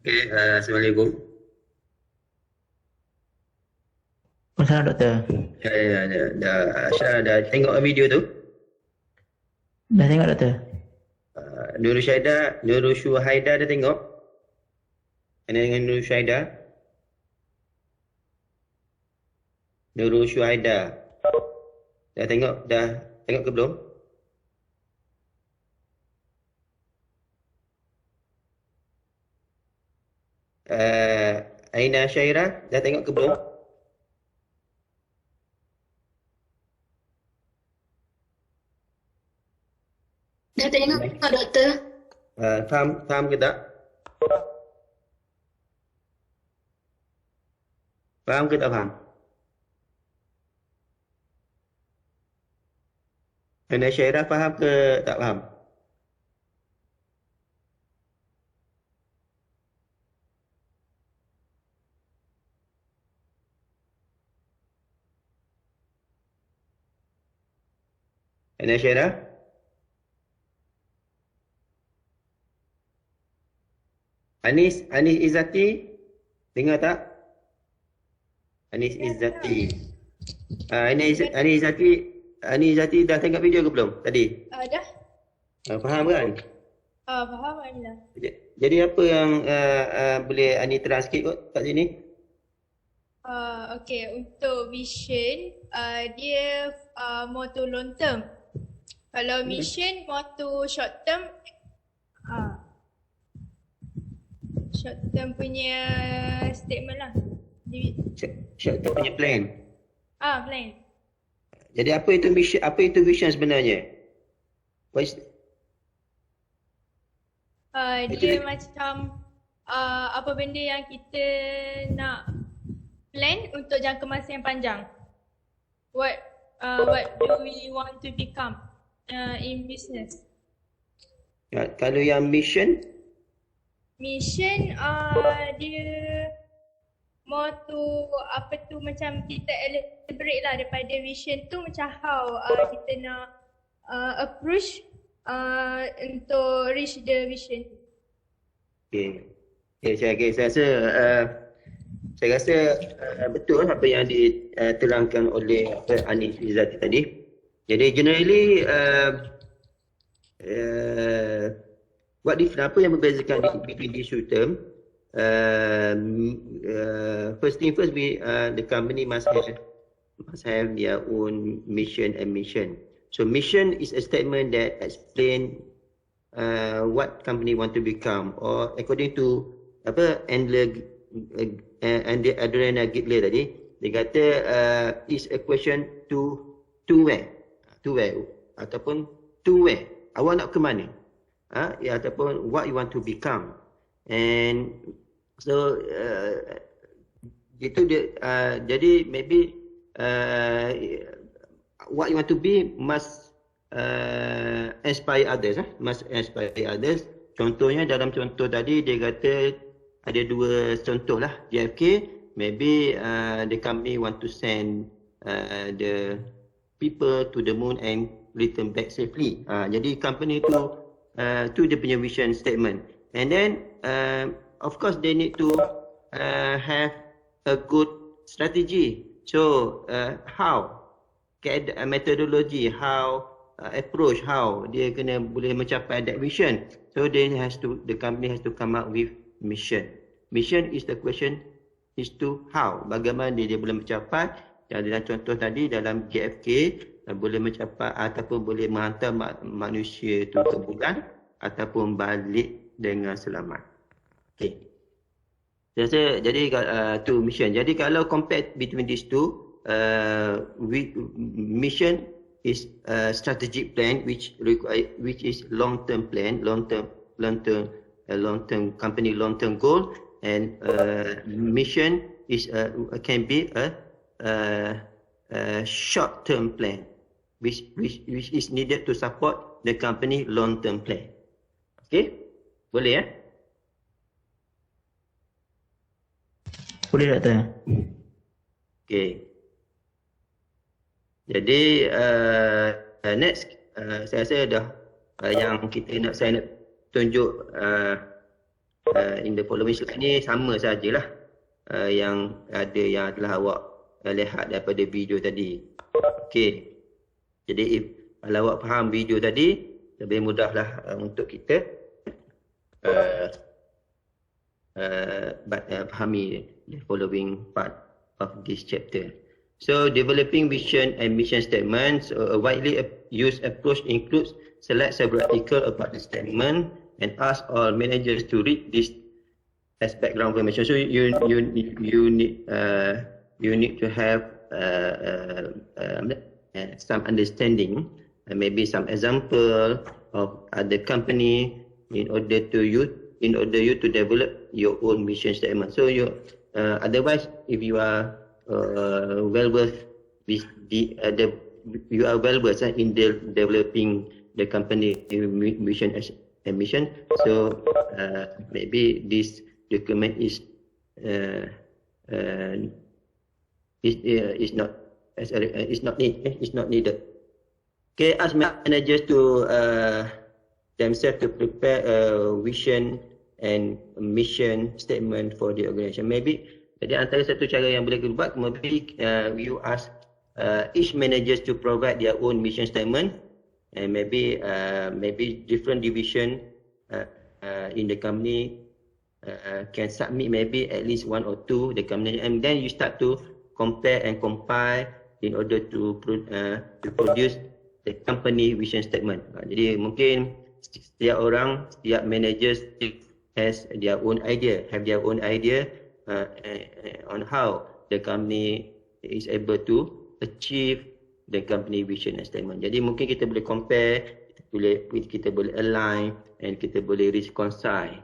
Okey, Assalamualaikum. Masalah doktor. Dah tengok video tu? Dah tengok doktor? Nurul Syuhaida dah tengok? Ana dengan Nurul Syuhaida? Nurul Syuhaida. Dah tengok ke belum? Aina Syairah dah tengok ke belum? Dah tengok doktor. Faham ke tak? Faham ke tak faham? Anda Syairah faham ke tak faham? Anda Syairah? Anis Izzati, dengar tak? Anis Izzati. Anis Izzati dah tengok video ke belum tadi? Dah. Faham kan? Faham Alhamdulillah. Jadi apa yang boleh Ani terang sikit kot kat sini? Okay, untuk vision, dia more to long term. Kalau mission, more to short term. Short term punya statement lah. Short term punya plan. Plan. Jadi apa itu mission, apa itu vision sebenarnya? Dia macam apa benda yang kita nak plan untuk jangka masa yang panjang. What do we want to become in business? Ya, kalau yang mission, dia more to apa tu, macam kita elaborate lah daripada vision tu, macam how kita nak approach untuk reach the vision. Saya rasa betul apa yang diterangkan oleh Anis Izzati tadi. Jadi generally apa yang membezakan between these two terms? First thing first, the company must have their own mission and mission. So mission is a statement that explain what company want to become, or according to Adriana Gitler tadi, dia kata is a question to where ataupun to where, awak nak ke mana, ataupun what you want to become. And so itu dia, jadi maybe what you want to be must inspire others, must inspire others. Contohnya dalam contoh tadi dia kata ada dua contoh lah, JFK, maybe the company want to send the people to the moon and return back safely. Jadi company tu dia punya vision statement. And then of course they need to have a good strategy. So how methodology, how approach, how dia kena boleh mencapai that vision. So the company has to come up with mission. Mission is the question is to how, bagaimana dia boleh mencapai. Dan dalam contoh tadi dalam JFK boleh mencapai ataupun boleh menghantar manusia tu ke bulan ataupun balik dengan selamat. Okay. Jadi tu mission. Jadi kalau compare between these two, mission is a strategic plan which is long-term plan, long-term company long-term goal, and mission is can be a short-term plan which is needed to support the company long-term plan. Okay, boleh ya? Boleh doktor. Okay. Jadi next saya rasa dah yang saya nak tunjuk in the following slide ni sama sajalah yang ada yang telah awak lihat daripada video tadi. Okey. Jadi kalau awak faham video tadi, lebih mudahlah untuk kita fahami the following part of this chapter. So developing vision and mission statements, a widely used approach includes select several articles about the statement and ask all managers to read this as background information. So you need to have some understanding, maybe some example of other company in order you to develop your own mission statement. So otherwise, if you are well versed with you are well versed in developing the company mission and mission. So maybe this document is not needed. Okay, ask managers to themselves to prepare a vision and mission statement for the organisation. Maybe jadi antara satu cara yang boleh kita buat, maybe you ask each managers to provide their own mission statement, and maybe different division in the company can submit maybe at least one or two the company, and then you start to compare and compile in order to produce the company vision statement. Jadi mungkin setiap managers have their own idea on how the company is able to achieve the company vision and statement. Jadi mungkin kita boleh compare, kita boleh align, and kita boleh reconcile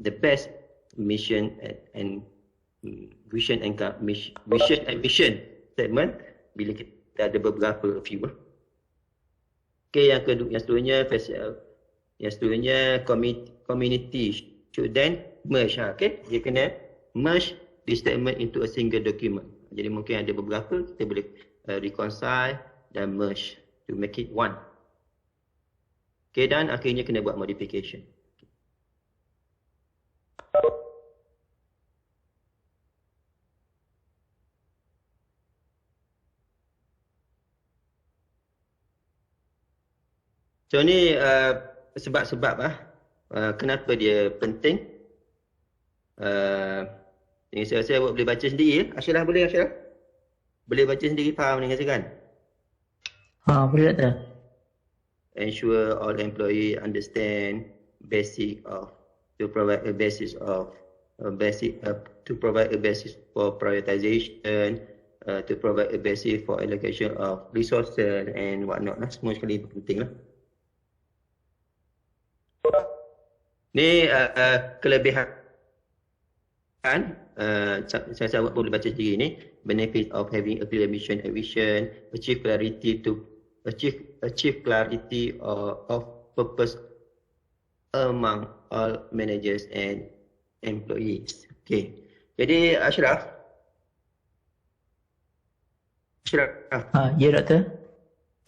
the best mission and vision and mission statement bila kita ada beberapa view. Okay, yang seterusnya community should then merge. Okay, dia kena merge this statement into a single document. Jadi mungkin ada beberapa, kita boleh reconcile dan merge to make it one. Okay, dan akhirnya kena buat modification. So ni sebab-sebab kenapa dia penting. Ini saya boleh baca sendiri. Ashraf boleh, Ashraf? Boleh baca sendiri, faham dengan saya kan? Boleh tak? Ensure all employee understand to provide a basis for prioritization, to provide a basis for allocation of resources and whatnot. Semua sekali itu penting lah. Ni kelebihan saya boleh baca sendiri ni. Benefit of having a clear mission and vision, achieve clarity of purpose among all managers and employees. Okay. Jadi Ashraf. Ya doktor.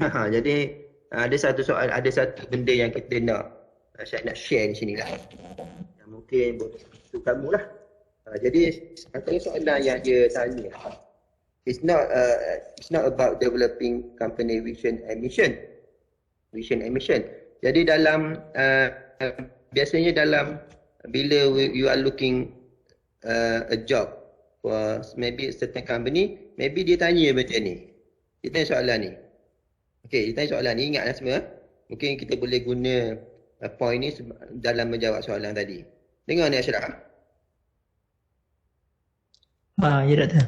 Jadi ada satu benda yang kita saya nak share di sini lah. Mungkin untuk kamu lah. Jadi antara soalan yang dia tanya, it's not about developing company vision and mission. Jadi dalam biasanya dalam bila you are looking a job for maybe a certain company, maybe dia tanya macam ni. Dia tanya soalan ni. Okay, dia tanya soalan ni, ingatlah semua. Mungkin kita boleh guna point ni dalam menjawab soalan tadi. Dengar ni Ashraf. Ya doktor.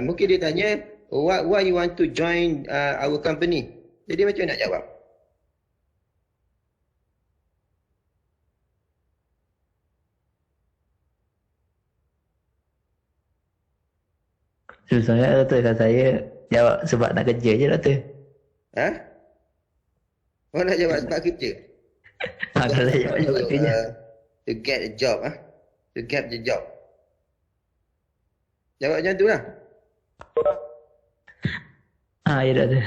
Mungkin dia tanya, why you want to join our company? Jadi macam nak jawab? Susah ya doktor, kalau saya jawab sebab nak kerja je doktor. Kau nak jawab sebab kerja? Kalau saya jawab sebab kerja. To get a job, to get the job. Jawab macam tu lah. Ya doktor.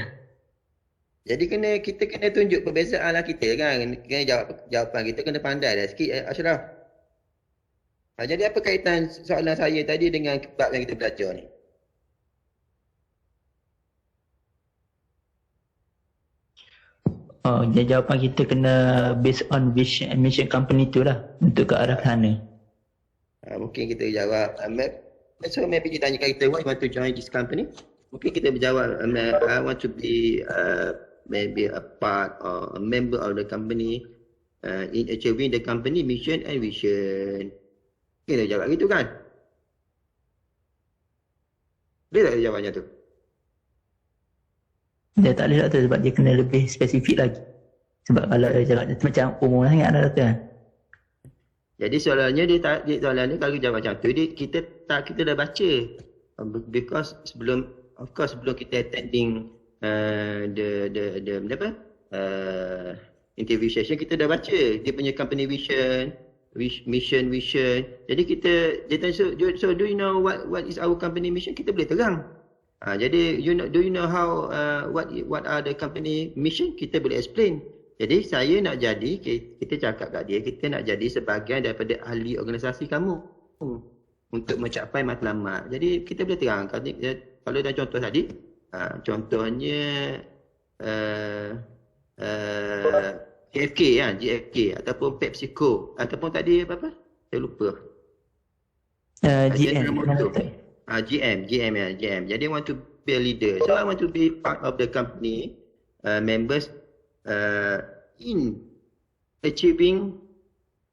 Jadi kita kena tunjuk perbezaan lah kita kan. Kena jawapan kita kena pandai dah sikit Ashraf. Jadi apa kaitan soalan saya tadi dengan bab yang kita belajar ni? Jawapan kita kena based on vision and mission company tu lah, untuk ke arah sana. Mungkin kita jawab so maybe kita tanya kita, why you want to join this company? Mungkin kita berjawab, I want to be maybe a part or a member of the company in achieving the company mission and vision. Kita jawab gitu kan? Boleh tak jawabnya tu? Dia tak boleh doktor sebab dia kena lebih spesifik lagi. Sebab kalau dia cakap macam umum sangat lah Dr. Jadi soalannya soalannya kalau jawab macam tu kita dah baca. Because sebelum kita attending the apa? Interview session kita dah baca dia punya company vision. Jadi dia tanya, so do you know what is our company mission? Kita boleh terang. Jadi do you know how what are the company mission? Kita boleh explain. Jadi saya nak jadi, kita cakap kat dia, kita nak jadi sebahagian daripada ahli organisasi kamu untuk mencapai matlamat. Jadi kita boleh terang. Kalau dah contoh tadi, contohnya GFK ataupun PepsiCo ataupun tadi apa? Saya lupa. GM. GM. Jadi I want to be a leader. So I want to be part of the company members in achieving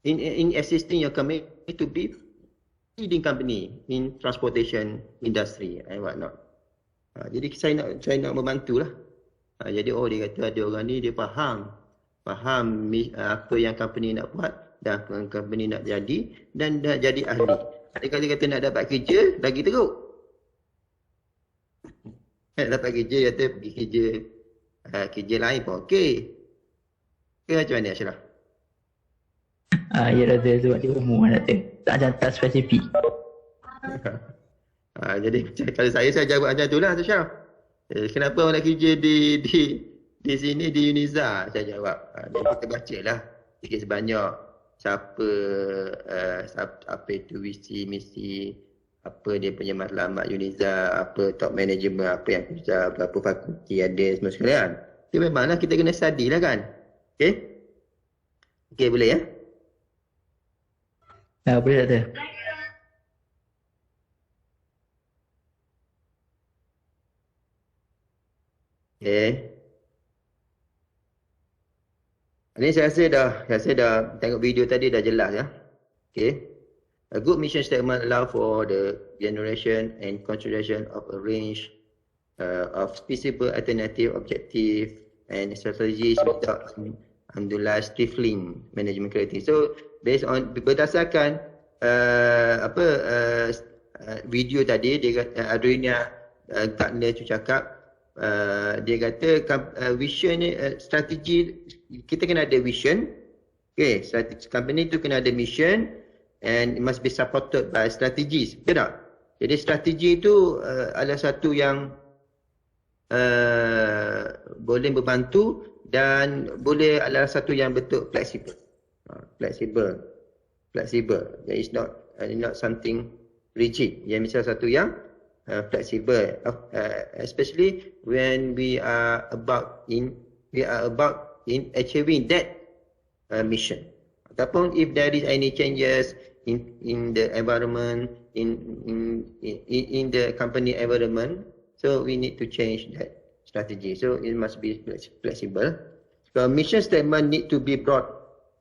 in assisting your company to be leading company in transportation industry and what not. Jadi saya nak membantulah. Jadi dia kata ada orang ni dia faham apa yang company nak buat dan company nak jadi dan dah jadi ahli. Dia kata nak dapat kerja lagi teruk. Nak dapat kerja kata pergi kerja lain pun okey. Macam mana Ashraf? Ya Dr. Sebab dia umum lah Dr. Tak spesifik. Jadi kalau saya jawab macam itulah Ashraf. Kenapa orang nak kerja di sini di Uniza? Saya jawab. Dan kita bacalah sikit sebanyak apa itu visi misi, apa dia punya matlamat Uniza, apa top management, apa yang kerja, berapa fakulti ada semua sekalian. Itu memanglah kita kena study lah kan. Okey boleh ya? Boleh Dr. Ini saya rasa dah tengok video tadi dah jelas ya. A good mission statement allow for the generation and consideration of a range of feasible alternative objective and strategies without stifling management criteria. So berdasarkan video tadi dia kata Adriana Gardner tu cakap dia kata vision ni strategi kita kena ada vision. Company tu kena ada mission and it must be supported by strategies. Betul tak? Jadi strategi itu adalah satu yang boleh membantu dan boleh adalah satu yang betul fleksibel. Fleksibel. There is not something rigid. Yang misal satu yang fleksibel, especially when we are about in achieving that mission. Ataupun if there is any changes in the environment, in the company environment, so we need to change that strategy. So it must be flexible. The mission statement need to be brought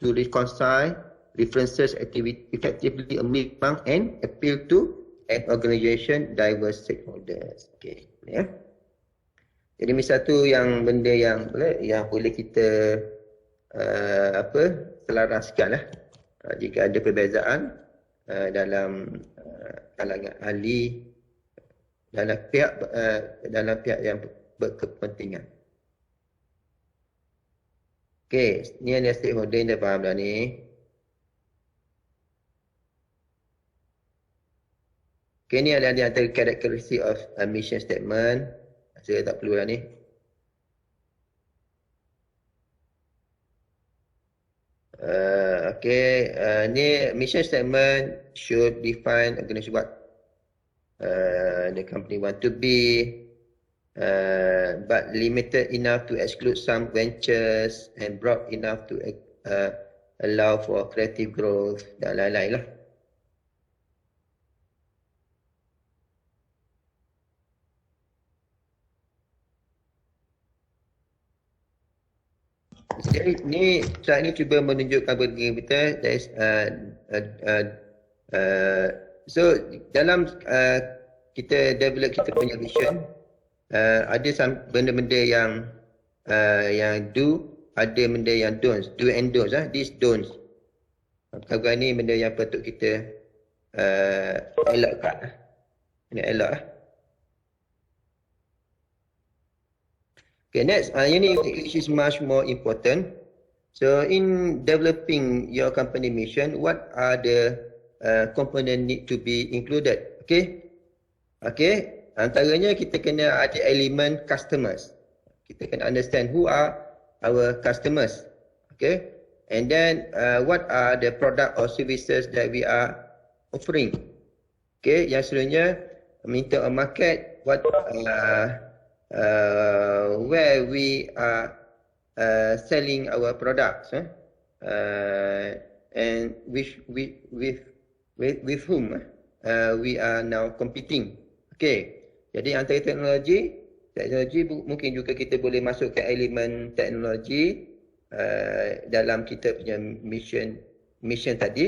to reconcile references effectively among and appeal to an organization diverse stakeholders. Okay, ya. Jadi misal tu yang benda yang boleh kita selaraskan lah. Jika ada perbezaan dalam kalangan ahli dalam pihak yang berkepentingan. Okey, ni ada stakeholder yang dah faham dah ni. Okey, ni ada antara karakteristik of a mission statement. Saya tak perlu lah ni. Ni mission statement should define organization what the company want to be, but limited enough to exclude some ventures and broad enough to allow for creative growth dan lain-lain lah. Jadi ni slide ni cuba menunjukkan kepada kita so dalam kita develop kita punya mission, ada benda-benda yang do, ada benda yang don'ts, do and don'ts these don'ts. Perkara ni benda yang patut kita elakkan. Kena elak Okay, next, ini which is much more important. So in developing your company mission, what are the component need to be included? Okay, antaranya kita kena ada elemen customers. Kita kena understand who are our customers. Okay, and then what are the product or services that we are offering. Okay, yang selanjutnya minta a market, what where we are selling our products, and with whom we are now competing. Okay, jadi antara teknologi mungkin juga kita boleh masukkan elemen teknologi dalam kita punya mission tadi,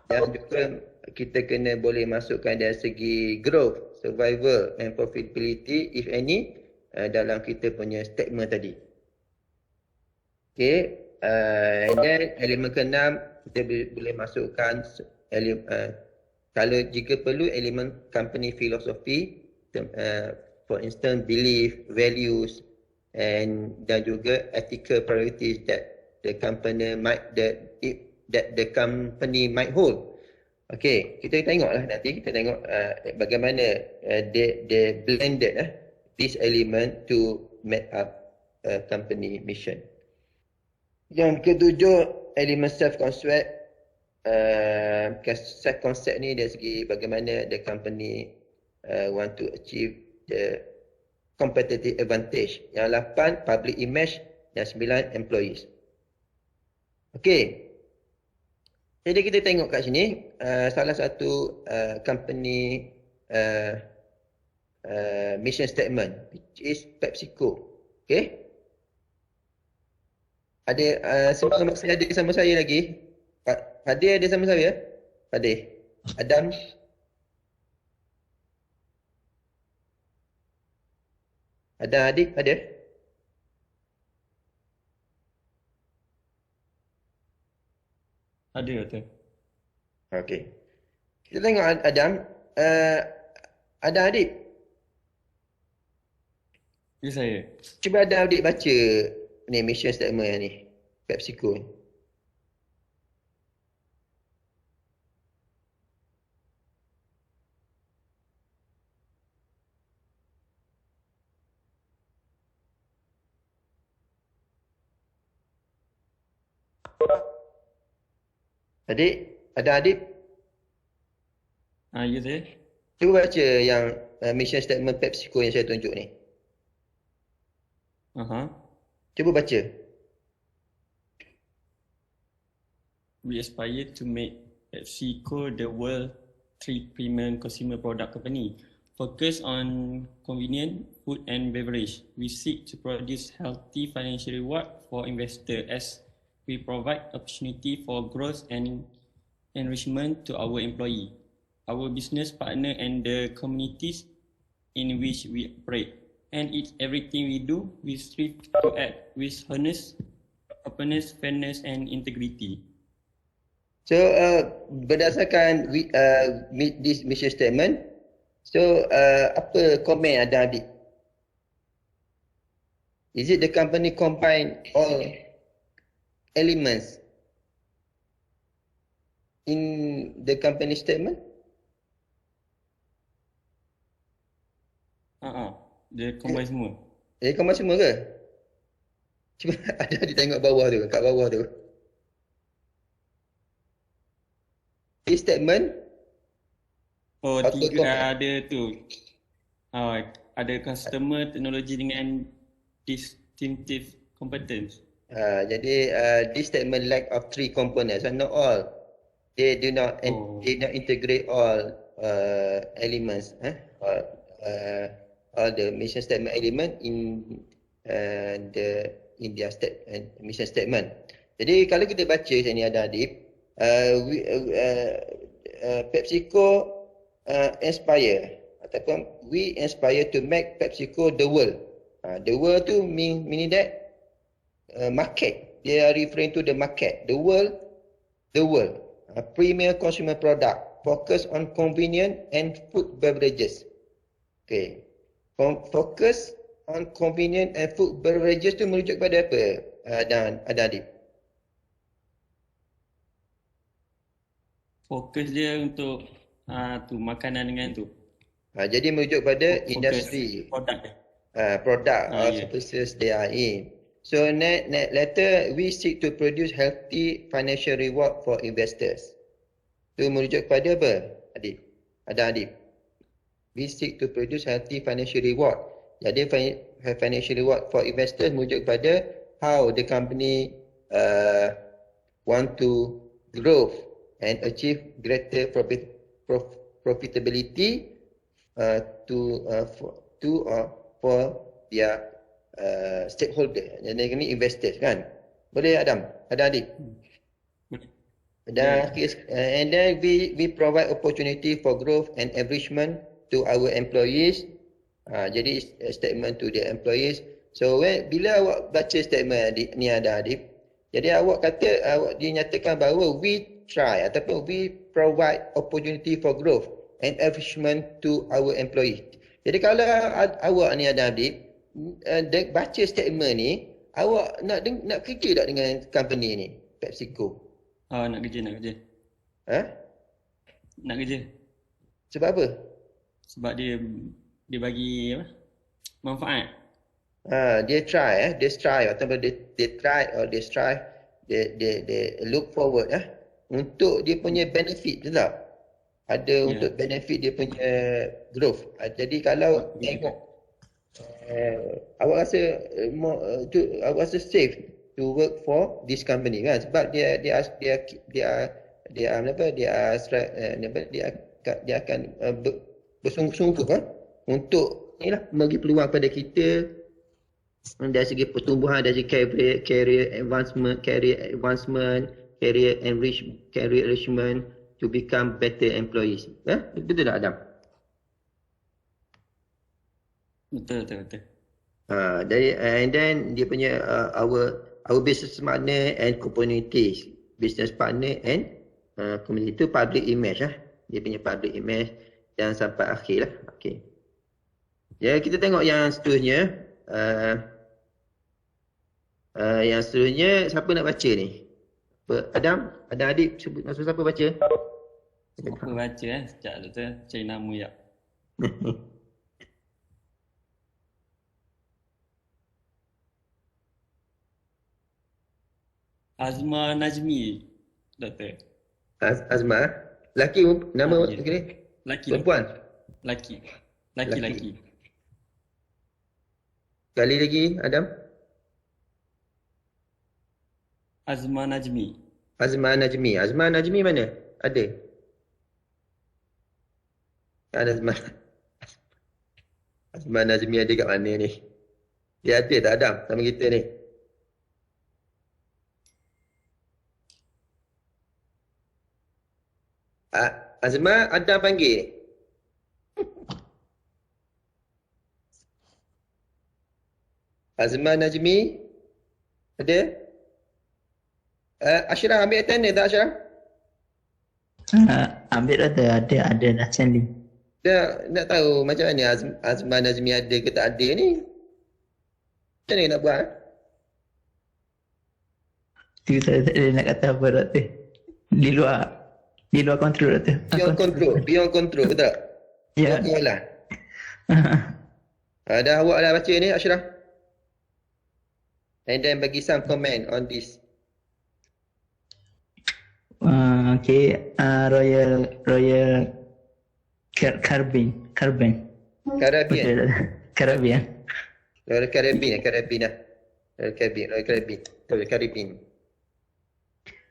dan juga kita kena boleh masukkan dari segi growth, survival and profitability if any dalam kita punya statement tadi. Okay, and then elemen keenam kita boleh masukkan kalau jika perlu elemen company philosophy, for instance belief, values and dan juga ethical priorities that the company might hold. Okay, kita tengoklah nanti, kita tengok bagaimana they blended this element to make up a company mission. Yang ketujuh, elemen self-concept. Self-concept ni dari segi bagaimana the company want to achieve the competitive advantage. Yang 8, public image. Yang 9, employees. Okay. Jadi kita tengok kat sini, salah satu company mission statement, which is PepsiCo. Okay. Ada semua masih ada sama saya lagi. Fadil ada sama saya? Fadil. Adam. Ada adik? Ada? Ada tu. Okey. Kita tengok Adam. Ada adik? Ya saya. Cuba ada adik baca ni mission statement yang ni. PepsiCo ni. Adik? Ada adik? Ya saya. Cuba baca yang mission statement PepsiCo yang saya tunjuk ni. Cuba baca. We aspire to make PepsiCo the world three premium consumer product company. Focus on convenient food and beverage. We seek to produce healthy financial reward for investors as we provide opportunity for growth and enrichment to our employee, our business partner and the communities in which we operate. And it's everything we do, we strive to act with honest, openness, fairness and integrity. So berdasarkan this mission statement, so apa komen ada adik? Is it the company combine all elements in the company statement? Dia combine semua. Dia combine semua ke? Cuba ada tengok bawah tu, kat bawah tu. This statement. Tiga ada tu. Ada customer, teknologi dengan distinctive competence. Jadi this statement lack of three components, not all. They do not integrate all elements, all the mission statement element in their mission statement. Jadi kalau kita baca sini ada adik, PepsiCo inspire ataupun we inspire to make PepsiCo the world. The world tu meaning that market. They are referring to the market, the world. Premier consumer product, focus on convenience and food beverages. Okay. Focus on convenience and food beverages tu merujuk kepada apa? Dan Adib. Fokus dia untuk makanan dengan tu. Jadi merujuk pada Fokus industri, produk dia. product or Yeah. services they are in. So later we seek to produce healthy financial reward for investors. Tu merujuk kepada apa? Adib. We seek to produce healthy financial reward. Jadi financial reward for investors merujuk kepada how the company want to grow and achieve greater profitability for their stakeholder. Jadi ini investors kan. Boleh Adam? Ada Adib? Dan and then we provide opportunity for growth and enrichment to our employees. Jadi statement to the employees. So bila awak baca statement ni ada Adib, jadi awak dinyatakan bahawa we try ataupun we provide opportunity for growth and enrichment to our employees. Jadi kalau awak ni ada Adib, baca statement ni, awak nak kerja tak dengan company ni, PepsiCo? Nak kerja. Nak kerja. Sebab apa? Sebab dia bagi manfaat. Dia try ataupun they try or they strive, they look forward untuk dia punya benefit tu tak? Ada untuk benefit dia punya growth. Jadi kalau tengok awak rasa safe to work for this company kan, sebab dia akan bersungguh-sungguh untuk bagi peluang pada kita dari segi pertumbuhan, dari segi career advancement, career enrichment to become better employees. Betul tak Adam? Betul. Dari and then dia punya our business partner and communities, business partner and community itu public image dia punya public image dan sampai akhir lah. Okay. Ya, kita tengok yang seterusnya. Yang seterusnya siapa nak baca ni? Adam? Ada Adib sebut siapa baca? Siapa baca sekejap tu cari nama ya. Azma Najmi, Doktor. Azma? Laki nama Ya. ni? Laki. Perempuan? Laki. Sekali lagi Adam? Azma Najmi. Azma Najmi mana? Ada? Ada Azma Najmi ada kat mana ni? Dia ada tak Adam sama kita ni? Azma Adam panggil. Azma Najmi ada? Ashraf ambil attendance tak Ashraf? Ambil ada dah sending. Dia nak tahu macam mana Azma Najmi ada ke tak ada ni. Macam mana nak buat? Dia nak kata apa Doktor? Di luar kontrol Doktor. Beyond control betul tak? Ya. Okey lah. Dah awak dah baca ni Ashraf? And then bagi some comment on this. Okay, Royal Caribbean. Caribbean.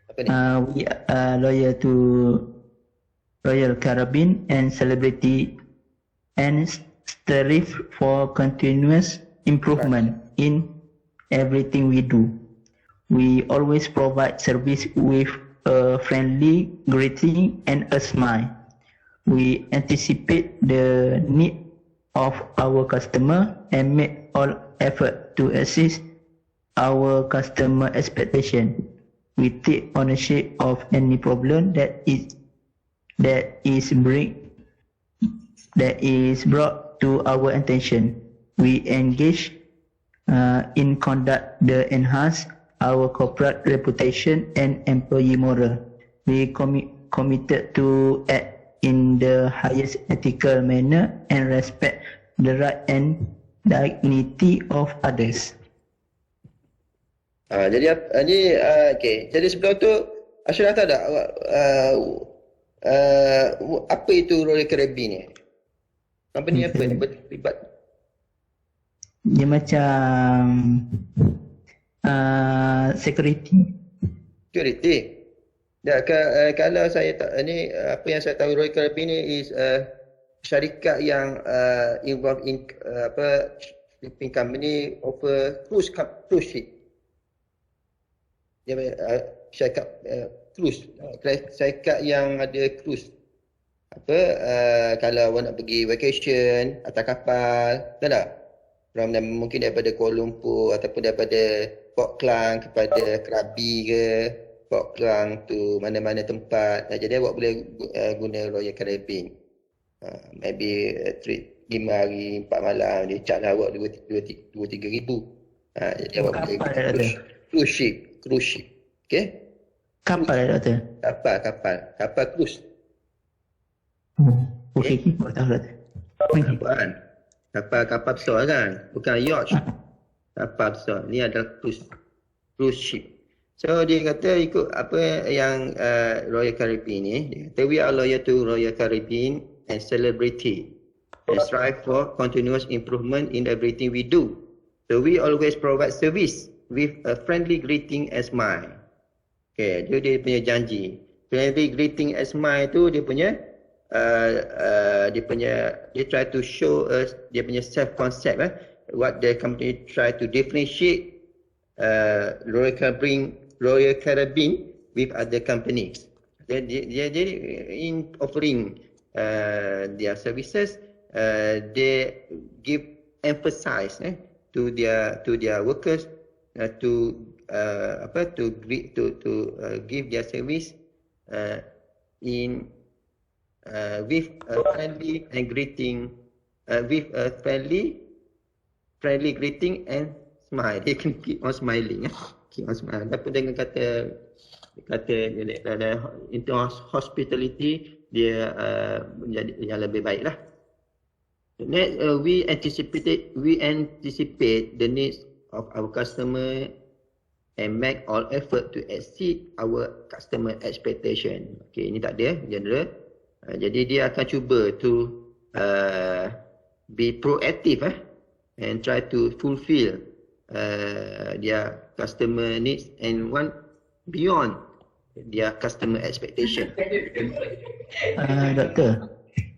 Apa ni? We are loyal to Royal Caribbean and celebrity and strive for continuous improvement in everything we do. We always provide service with a friendly greeting and a smile. We anticipate the need of our customer and make all effort to assist our customer expectation. We take ownership of any problem that is brought to our attention. We engage in conduct that enhance our corporate reputation and employee morale. We committed to act in the highest ethical manner and respect the right and dignity of others. Jadi sebelum tu Ashraf tahu tak apa itu Royal Caribbean ni? Company apa ni berlibat? Dia macam security. Kalau saya tak ni, apa yang saya tahu Royal Caribbean ni is syarikat yang involved in shipping company offer cruise ship. Dia syarikat cruise, syarikat yang ada cruise. Kalau awak nak pergi vacation atas kapal, tahu tak? Mungkin daripada Kuala Lumpur ataupun daripada Port Klang kepada Krabi ke, Port Klang tu mana-mana tempat. Jadi awak boleh guna Royal Caribbean. Maybe trip 5 hari 4 malam, dia charge awak 2-3 ribu. Jadi awak boleh cruise ship. Okay? Kapal Doktor? Kapal cruise. Okey, kita tahu Doktor. Kapal besar kan? Bukan yacht. Kapal besar. Ni adalah cruise ship. So dia kata ikut apa yang Royal Caribbean ni. Dia kata we are loyal to Royal Caribbean and celebrity and strive for continuous improvement in everything we do. So we always provide service with a friendly greeting and smile. Okay, dia punya janji. Friendly greeting and smile tu dia try to show us dia punya self concept what the company try to differentiate Royal Caribbean with other companies. Dia in offering their services, they give emphasize to their workers to give their service in with a friendly and greeting, with a friendly greeting and smile. They can keep on smiling. Keep on smiling. Tapi dengan kata into hospitality dia menjadi yang lebih baik lah. Next, we anticipate the needs of our customer and make all effort to exceed our customer expectation. Okay, ini tak ada general. Jadi dia akan cuba to be proactive and try to fulfill their customer needs and want beyond their customer expectation. Doktor,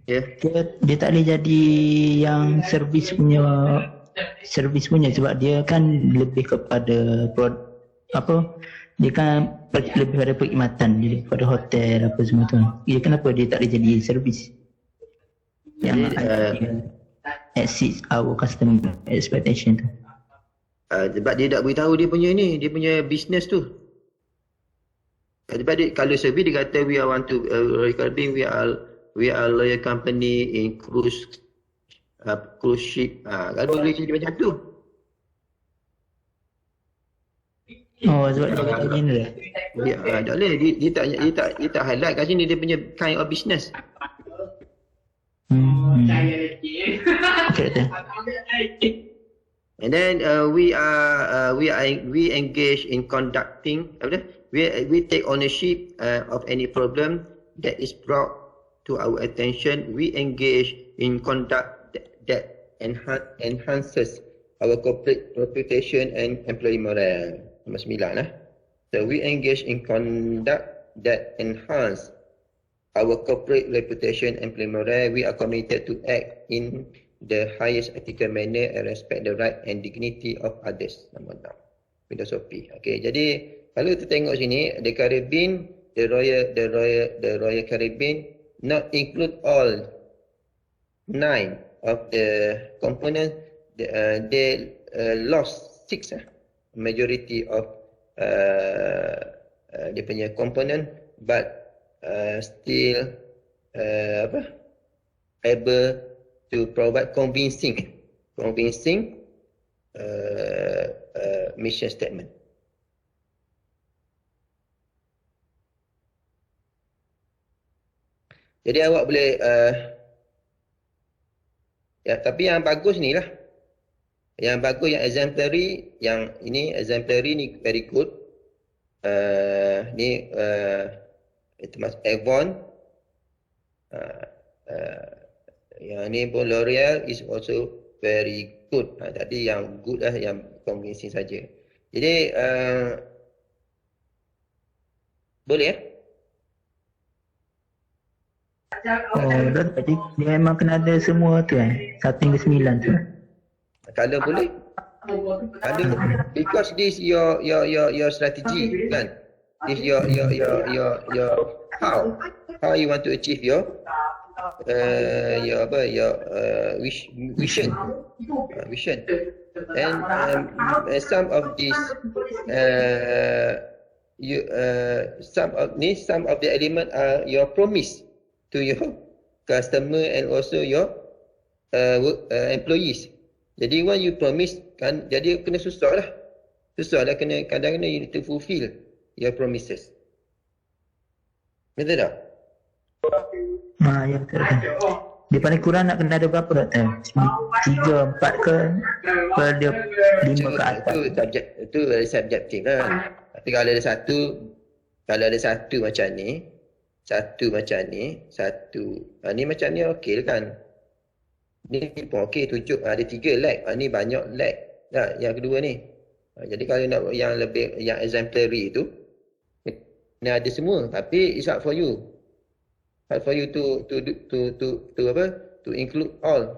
Yeah. dia tak boleh jadi yang servis punya sebab dia kan lebih kepada dia kan lebih pada perkhidmatan, dia pada hotel apa semua tu. Dia kenapa dia tak boleh jadi servis yang exceed our customer expectation tu? Sebab dia tak beritahu dia punya business tu. Sebab kalau servis dia kata we are want to Caribbean, we are loyal company in cruise ship. Kalau boleh jadi macam tu. Oh, sebab dia kata general. Tak boleh. Dia tak highlight kat sini dia punya kind of business. Okay. And then we engage in conducting. We take ownership of any problem that is brought to our attention. We engage in conduct that enhances our corporate reputation and employee morale. Nombor 9 So we engage in conduct that enhance our corporate reputation and employee morale. We are committed to act in the highest ethical manner and respect the right and dignity of others. Nombor 6 filosofi. Okay, jadi kalau kita tengok sini, the Caribbean, the Royal Caribbean not include all 9 of the components. They lost 6 majority of dia punya component, but still able to provide convincing mission statement. Jadi awak boleh tapi yang bagus ni lah. Yang bagus, yang exemplary, yang ini exemplary ni very good. Ni itu mas Avon. Yang ni pun L'Oreal is also very good. Tadi yang good lah, yang convincing saja. Jadi boleh Jadi dia memang kena ada semua tu 1 hingga 9 tu. Kalau boleh. Ada, because this your strategy kan. This your how you want to achieve your vision. And some of these some of the element are your promise to your customer and also your employees. Jadi when you promise kan, jadi kena susah lah kena kadang-kadang you need to fulfill your promises. Betul tak? Ya betul. Dia paling kurang nak kena ada berapa doktor? 3, 4 ke? Kalau dia 5 ke atas? Itu subjektif lah. Tapi kalau ada satu macam ni, ni macam ni okey kan. Ni pun okey, 7 ada 3 lag. Ni banyak lag. Yang kedua ni. Jadi kalau nak yang lebih yang exemplary tu, ni ada semua, tapi it's hard for you. Hard for you to include all.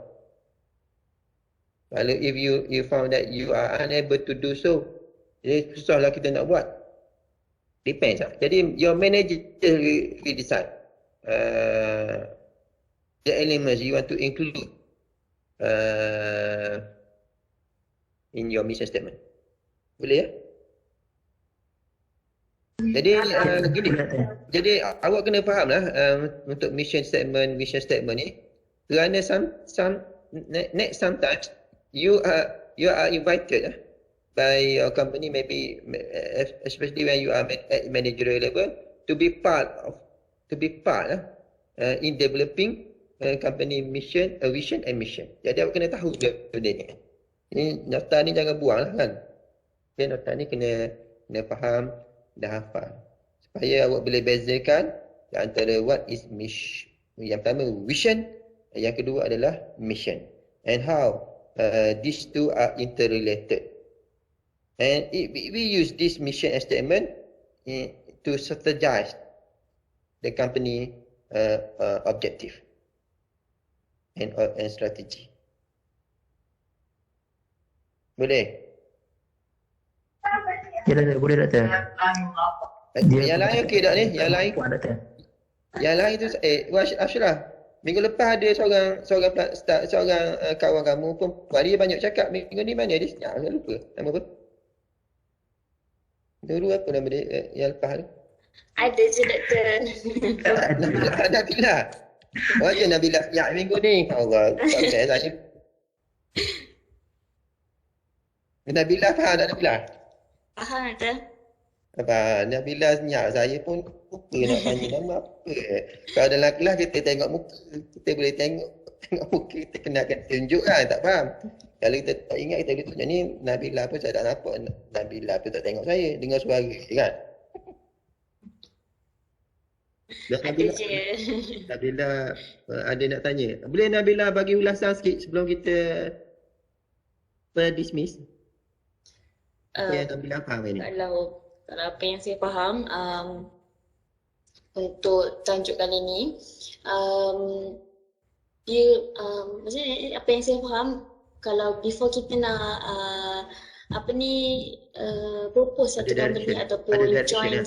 Kalau if you found that you are unable to do so, jadi susahlah kita nak buat. Depends lah. Jadi your manager will decide the elements you want to include in your mission statement. Boleh ya? Jadi gini. Jadi awak kena faham lah untuk mission statement ni, kerana sometimes you are invited by your company, maybe especially when you are at managerial level, to be part in developing company mission, vision and mission. Jadi awak kena tahu benda ni. Ini nota ni jangan buang lah kan. Okay, nota ni kena faham dan hafal. Supaya awak boleh bezakan antara what is mission. Yang pertama vision, yang kedua adalah mission. And how these two are interrelated. And we use this mission statement to strategize the company objective and strategy. Boleh? Ya doktor, boleh doktor. Yang lain okey tak ni? Yang lain tu Ashraf, minggu lepas ada seorang kawan kamu pun dia banyak cakap. Minggu ni mana dia? Saya lupa nama apa. Dulu apa nama dia yang lepas tu? Ada je doktor. Nabilah. Wajah Nabilah ya minggu ni. Allah, sampai saya. Nabilah faham tak Nabilah? Faham doktor. Apa Nabilah senyap, saya pun lupa nak tanya nama apa. Kalau dalam kelas kita tengok muka, kita boleh tengok muka, kita kena tunjuk kan, tak faham. Kalau kita tak ingat, kita boleh tunjuk ni Nabilah apa, saya tak nampak Nabilah tu, tak tengok saya, dengar suara kan. Nabilah ada nak tanya. Boleh Nabilah bagi ulasan sikit sebelum kita dismiss? Apa yang Nabilah faham ni? Kalau apa yang saya faham untuk tajuk kali ni, dia maksudnya apa yang saya faham, kalau before kita nak propose satu company ataupun join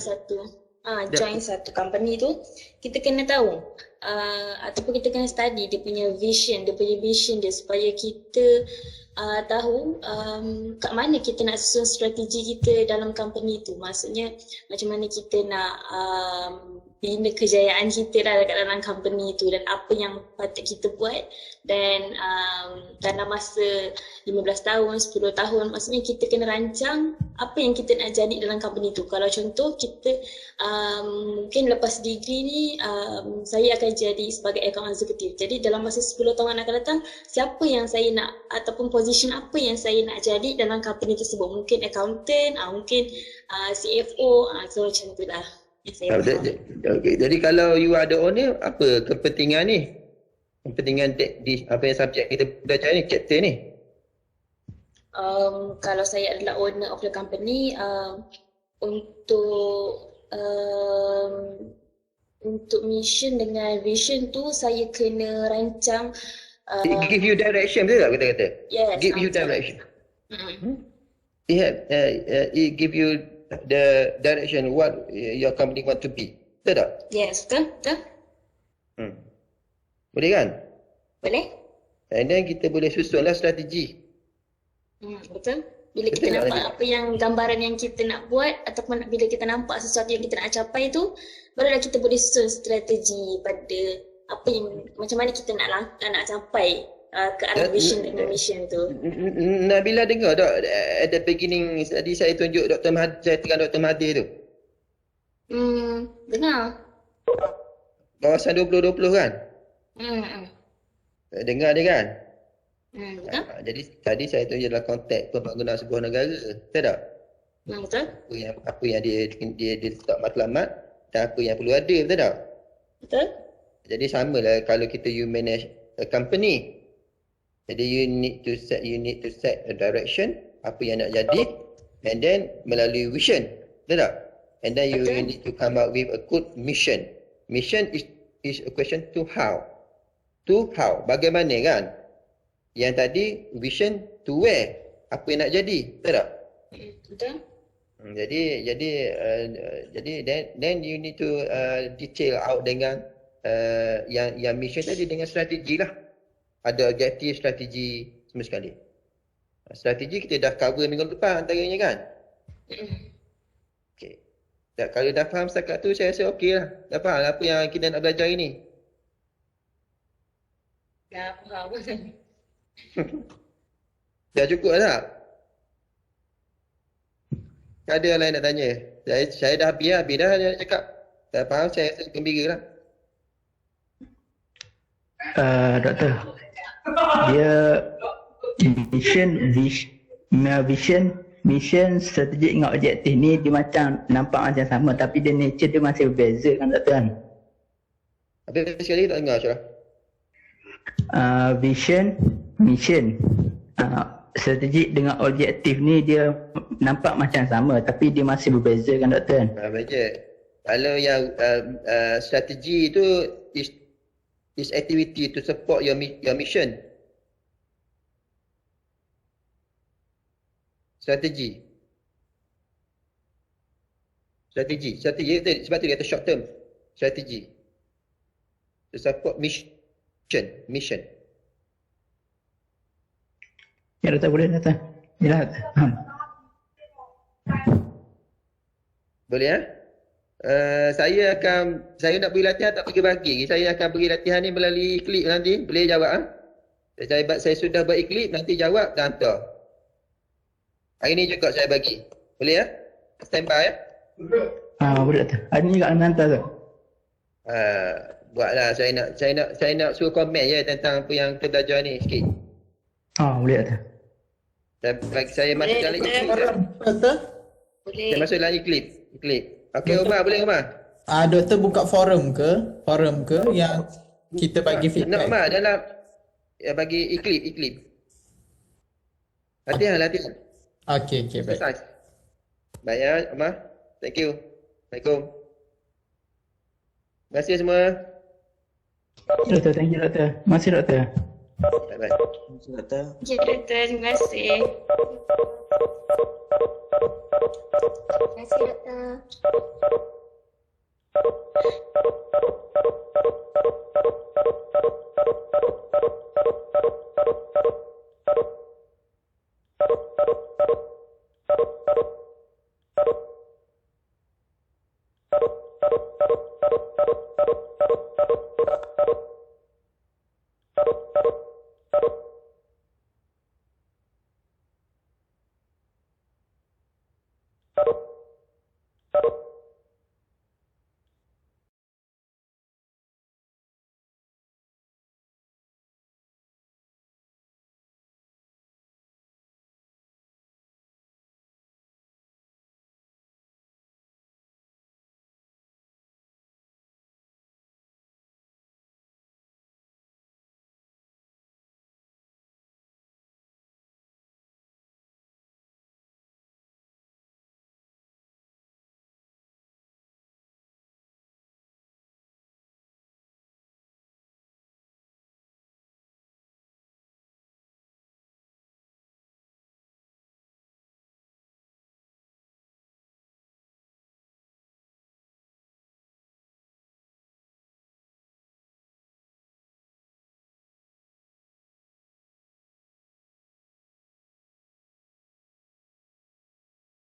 satu company tu, kita kena tahu ataupun kita kena study dia punya vision dia supaya kita tahu kat mana kita nak susun strategi kita dalam company tu. Maksudnya macam mana kita nak bina kejayaan kita lah dekat dalam company tu dan apa yang patut kita buat dan dalam masa 15 tahun, 10 tahun, maksudnya kita kena rancang apa yang kita nak jadi dalam company tu. Kalau contoh kita mungkin lepas degree ni saya akan jadi sebagai account executive. Jadi dalam masa 10 tahun akan datang, siapa yang saya nak ataupun position apa yang saya nak jadi dalam company tersebut. Mungkin accountant, mungkin CFO, so macam tu lah. Okay. Jadi kalau you ada owner, apa kepentingan ni? Kepentingan di apa yang subjek kita belajar ni, chapter ni? Kalau saya adalah owner of the company, untuk mission dengan vision tu saya kena rancang. Give you direction, betul tak kata-kata? Yes. Give you direction. It give you the direction what your company want to be. Betul tak? Yes, betul. Boleh kan? Boleh. And then kita boleh susunlah strategi. Betul. Bila kita nampak apa yang gambaran yang kita nak buat ataupun bila kita nampak sesuatu yang kita nak capai tu, barulah kita boleh susun strategi pada apa yang macam mana kita nak capai ke arah vision dengan mission tu. Nabila dengar tak at the beginning tadi saya tunjuk Dr. Mahathir, saya tekan Dr. Mahathir tu? Dengar. Kawasan 2020 kan? Dengar dia kan? Betul. Jadi tadi saya tunjuk dalam konteks pembangunan sebuah negara, betul tak? Betul. Apa yang dia letak matlamat dan apa yang perlu ada, betul tak? Betul. Jadi samalah kalau you manage a company. Jadi you need to set a direction, apa yang nak jadi, and then melalui vision, betul tak? And then you need to come up with a good mission. Mission is a question to how. To how, bagaimana kan? Yang tadi vision to where, apa yang nak jadi, betul tak? Betul. Jadi then you need to detail out dengan yang mission tadi dengan strategi lah. Ada objektif, strategi semua sekali. Strategi kita dah cover minggu depan antaranya kan? Okay. Kalau dah faham setakat tu saya rasa okey lah. Dah faham apa yang kita nak belajar ini. Dah faham. Dah cukup tak? Ada yang lain nak tanya? Saya dah habis dah nak cakap. Dah faham, saya rasa gembira lah. Doktor, dia mission, strategi dengan objektif ni dia macam nampak macam sama tapi dia nature dia masih berbeza kan doktor kan? Habis sekali tak dengar Syarah? Mission, strategi dengan objektif ni dia nampak macam sama tapi dia masih berbeza kan doktor kan? Baca. Kalau yang strategi itu is activity to support your mission. Strategi sebab tu dia kata short term strategi to support mission. Ya doktor boleh doktor. Ya doktor. Boleh saya nak beri latihan tak bagi. Saya akan beri latihan ni melalui klip nanti. Boleh jawab saya sudah beri klip nanti jawab dan hantar. Hari ni juga saya bagi. Boleh ya? Standby ya? Boleh doktor. Hari ni juga nak hantar tu. Buatlah saya nak suruh komen je tentang apa yang kita belajar ni sikit. Boleh doktor. Saya masuk dalam klip. Boleh. Saya masuk dalam klip. Okey Umar, boleh Umar? Doktor buka forum ke yang kita bagi feedback? Nak Umar dalam bagi klip. Latihan. Okey, baik. Baik ya Umar. Thank you. Assalamualaikum. Terima kasih semua. Doktor, thank you doktor. Terima kasih doktor. Bye. Doktor. Okay, doktor. Terima kasih. Terima kasih, doktor. you.